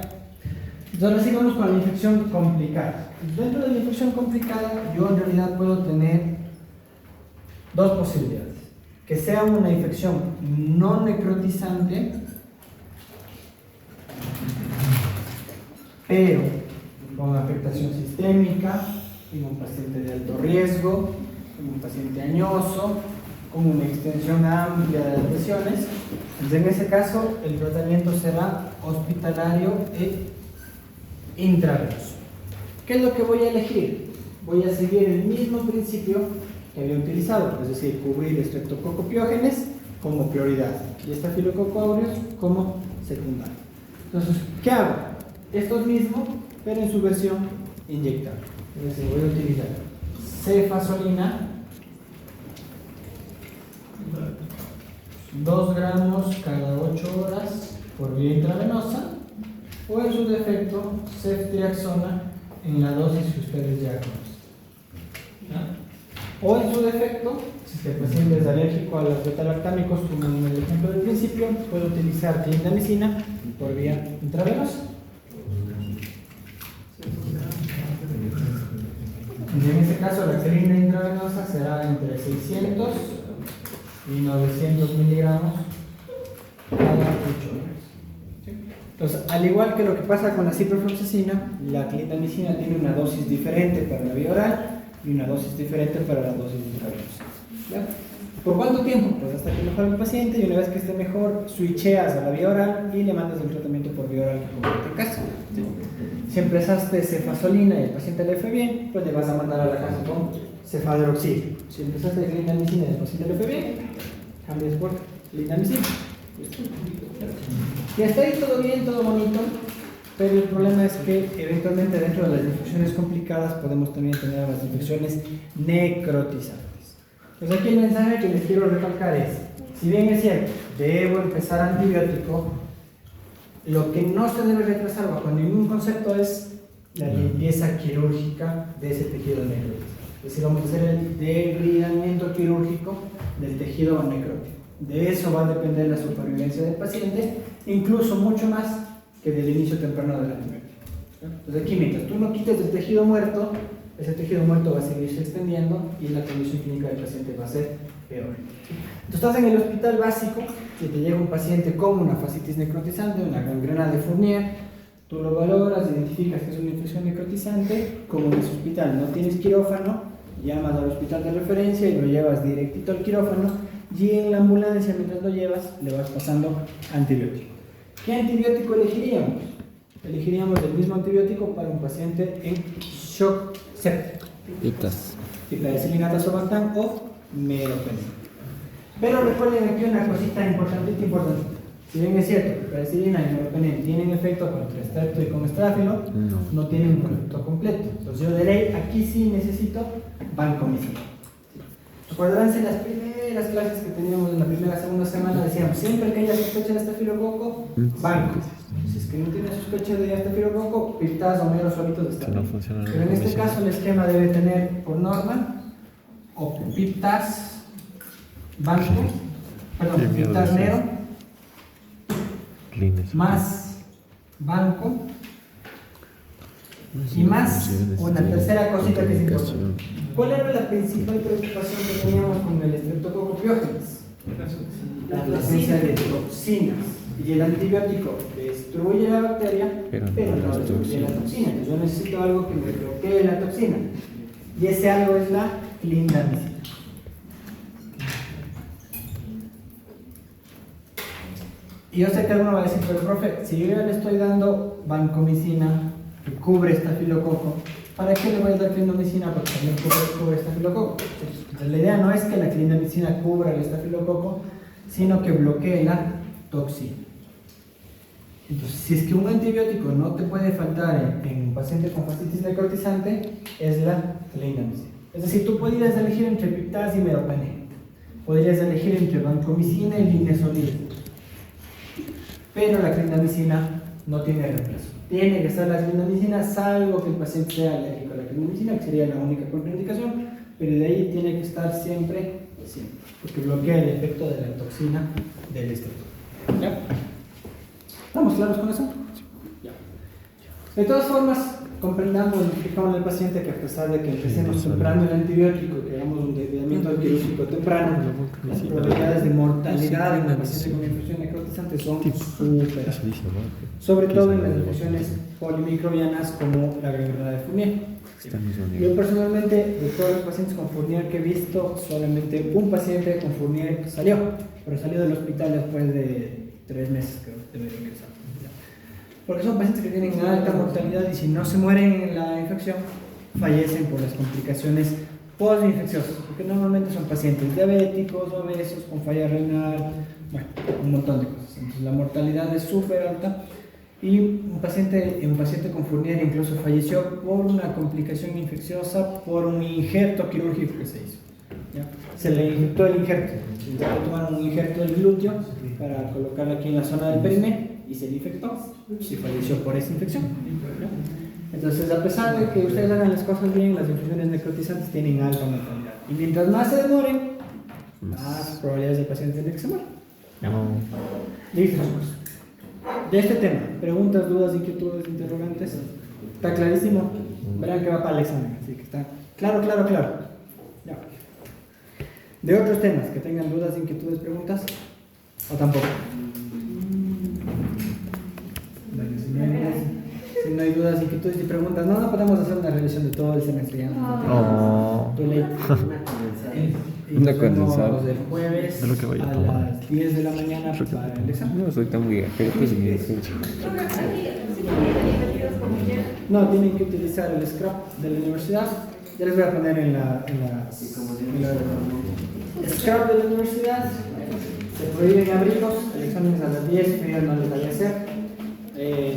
Entonces ahora sí vamos con la infección complicada. Dentro de la infección complicada, yo en realidad puedo tener dos posibilidades. Que sea una infección no necrotizante, pero con afectación sistémica, en un paciente de alto riesgo, en un paciente añoso, con una extensión amplia de las lesiones. Entonces, en ese caso, el tratamiento será hospitalario e intravenoso. ¿Qué es lo que voy a elegir? Voy a seguir el mismo principio que había utilizado, es decir, cubrir Streptococcus como prioridad y Staphylococcus aureus como secundario. Entonces, ¿qué hago? Estos mismos, pero en su versión inyectable. Es decir, voy a utilizar cefazolina, 2 gramos cada 8 horas por vía intravenosa, o en su defecto, ceftriaxona en la dosis que ustedes ya conocen. ¿Ya? O en su defecto, si el paciente es alérgico a los beta-lactámicos, como en el ejemplo del principio, puede utilizar clindamicina por vía intravenosa. En este caso, la clínica intravenosa será entre 600 y 900 miligramos cada 8 horas. Entonces, al igual que lo que pasa con la ciprofloxacina, la clindamicina tiene una dosis diferente para la vía oral y una dosis diferente para la dosis intravenosa. ¿Ya? ¿Por cuánto tiempo? Pues hasta que mejore el paciente, y una vez que esté mejor, switcheas a la vía oral y le mandas el tratamiento por vía oral que comparte en casa. ¿Sí? Si empezaste cefazolina y el paciente le fue bien, pues le vas a mandar a la casa con cefadroxil. Si empezaste clindamicina y el paciente le fue bien, cambias por clindamicina. Y hasta ahí todo bien, todo bonito, pero el problema es que eventualmente dentro de las infecciones complicadas podemos también tener las infecciones necrotizantes. Pues aquí el mensaje que les quiero recalcar es, si bien es cierto, debo empezar antibiótico, lo que no se debe retrasar bajo ningún concepto es la limpieza quirúrgica de ese tejido necrótico. Es decir, vamos a hacer el debridamiento quirúrgico del tejido necrótico. De eso va a depender la supervivencia del paciente, incluso mucho más que del inicio temprano del antibiótico. Entonces aquí, mientras tú no quites el tejido muerto, ese tejido muerto va a seguirse extendiendo y la condición clínica del paciente va a ser peor. Tú estás en el hospital básico, si te llega un paciente con una fascitis necrotizante, una gangrena de Fournier, tú lo valoras, identificas que es una infección necrotizante, como en ese hospital no tienes quirófano, llamas al hospital de referencia y lo llevas directito al quirófano, y en la ambulancia, mientras lo llevas, le vas pasando antibiótico. ¿Qué antibiótico elegiríamos? Elegiríamos el mismo antibiótico para un paciente en shock séptico. Piperacillin, tazobactam o meropenem. Pero recuerden aquí una cosita importante. Si bien es cierto, piperacillina y meropenem tienen efecto contra estrepto y con estráfilo, no tienen un efecto completo. Entonces yo de ley, aquí sí necesito vancomicina. Recuerdan las primeras clases que teníamos en la primera, segunda semana, decíamos, siempre que haya sospecha de estafilococo, banco. Si es que no tiene sospecha de estafilococo, piptas o meros solitos de estafilo. Pero en este caso el esquema debe tener por norma o piptas banco, perdón, piptas nero, más banco y más una tercera cosita que es importante. ¿Cuál era la principal preocupación que teníamos con el Streptococcus pyogenes? La presencia de toxinas. Y el antibiótico destruye la bacteria, pero no destruye la toxina. Entonces yo necesito algo que me bloquee la toxina. Y ese algo es la clindamicina. Y yo sé que alguno va a decir, pero profe, si yo ya le estoy dando vancomicina que cubre estafilococo, ¿para qué le voy a dar clindamicina? Porque también cubre estafilococo. Entonces la idea no es que la clindamicina cubra el estafilococo, sino que bloquee la toxina. Entonces, si es que un antibiótico no te puede faltar en un paciente con fascitis necrotizante, es la clindamicina. Es decir, tú podrías elegir entre piptas y meropenem. Podrías elegir entre vancomicina y linezolid. Pero la clindamicina no tiene reemplazo. Tiene que estar la clindamicina, salvo que el paciente sea alérgico a la clindamicina, que sería la única contraindicación, pero de ahí tiene que estar siempre, porque bloquea el efecto de la toxina del estrepto. ¿Ya? ¿Estamos claros con eso? Ya. De todas formas, comprendamos y explicamos al paciente que a pesar de que empecemos temprano el antibiótico, que hagamos un desviamiento quirúrgico temprano, las probabilidades de mortalidad en el paciente con infección necrotizante son súper altas. Sobre todo en las infecciones polimicrobianas como la gangrena de Fournier. Yo personalmente, de todos los pacientes con Fournier que he visto, solamente un paciente con Fournier salió, pero salió del hospital después de 3 meses, creo que debería ingresar. Porque son pacientes que tienen alta mortalidad y si no se mueren en la infección, fallecen por las complicaciones postinfecciosos, porque normalmente son pacientes diabéticos, obesos, con falla renal, bueno, un montón de cosas. Entonces la mortalidad es súper alta y un paciente con Fournier incluso falleció por una complicación infecciosa por un injerto quirúrgico que se hizo. ¿Ya? Se le inyectó el injerto, le tomaron un injerto del glúteo para colocarlo aquí en la zona del perine y se le infectó y falleció por esa infección. ¿Ya? Entonces, a pesar de que ustedes hagan las cosas bien, las infusiones necrotizantes tienen alta mortalidad. Y mientras más se demoren, más probabilidades del paciente de que se muera. No. Listo, chicos. De este tema, preguntas, dudas, inquietudes, interrogantes. ¿Está clarísimo? Verán que va para el examen, así que está claro. Ya. De otros temas, que tengan dudas, inquietudes, preguntas, o tampoco. Si no hay dudas, inquietudes y preguntas, no podemos hacer una revisión de todo el semestre. Ya. Oh. Too late. Y Una nos vemos condensada. el jueves Es lo que voy a a tomar. las 10 de la mañana para el examen. No soy tan viajero, pues en mi defensa. No, tienen que utilizar el scrap de la universidad. Ya les voy a poner en la scrap de la universidad. Se prohíben abrigos, el examen es a las 10, pero no les vaya a hacer.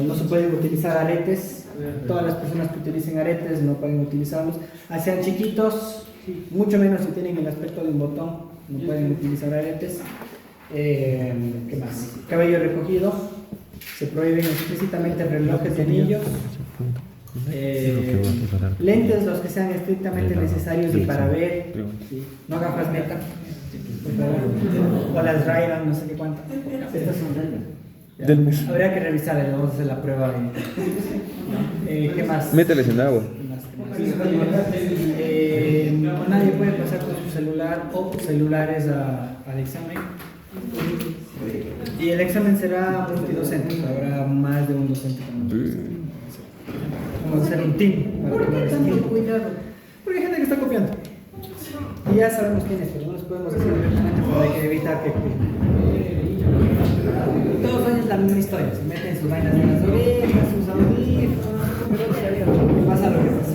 No se pueden utilizar aretes. Todas las personas que utilicen aretes no pueden utilizarlos. Sean chiquitos, mucho menos si tienen el aspecto de un botón, no pueden utilizar aretes. ¿Qué más? Cabello recogido. Se prohíben explícitamente relojes de anillos. Lentes los que sean estrictamente necesarios y para ver, ¿sí? No gafas meta, por favor. O las Ray-Ban, no sé qué cuántas. Estas son Ray-Ban. Habría que revisar, vamos a hacer la prueba. ¿Qué más? Mételes en agua. Nadie puede pasar con su celular o celulares al examen. Y el examen será multidocente, habrá más de un docente. Vamos a hacer un team para que no estén cuidado. Porque hay gente que está copiando. Y ya sabemos quién es, pero no los podemos hacer abiertamente porque hay que evitar que todos los años la misma historia. Se meten sus vainas en las orejas, sus audífonos. Pasa lo que pasa.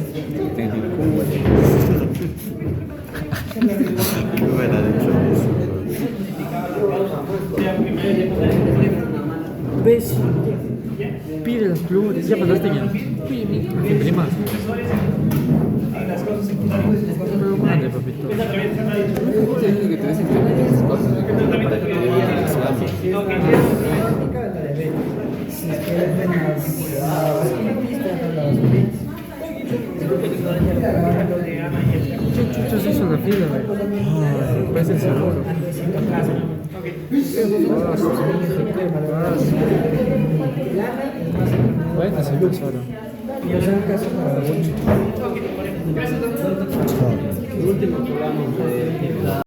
Qué buena de ¿Ves? Pide las plumas, ya pasaste ya. Siempre más. Pero grande, papito. ¿Qué chuchos hizo la fila, güey? Parece el seguro. Bueno, se puso ahora. Y os hago caso para la última. El último programa de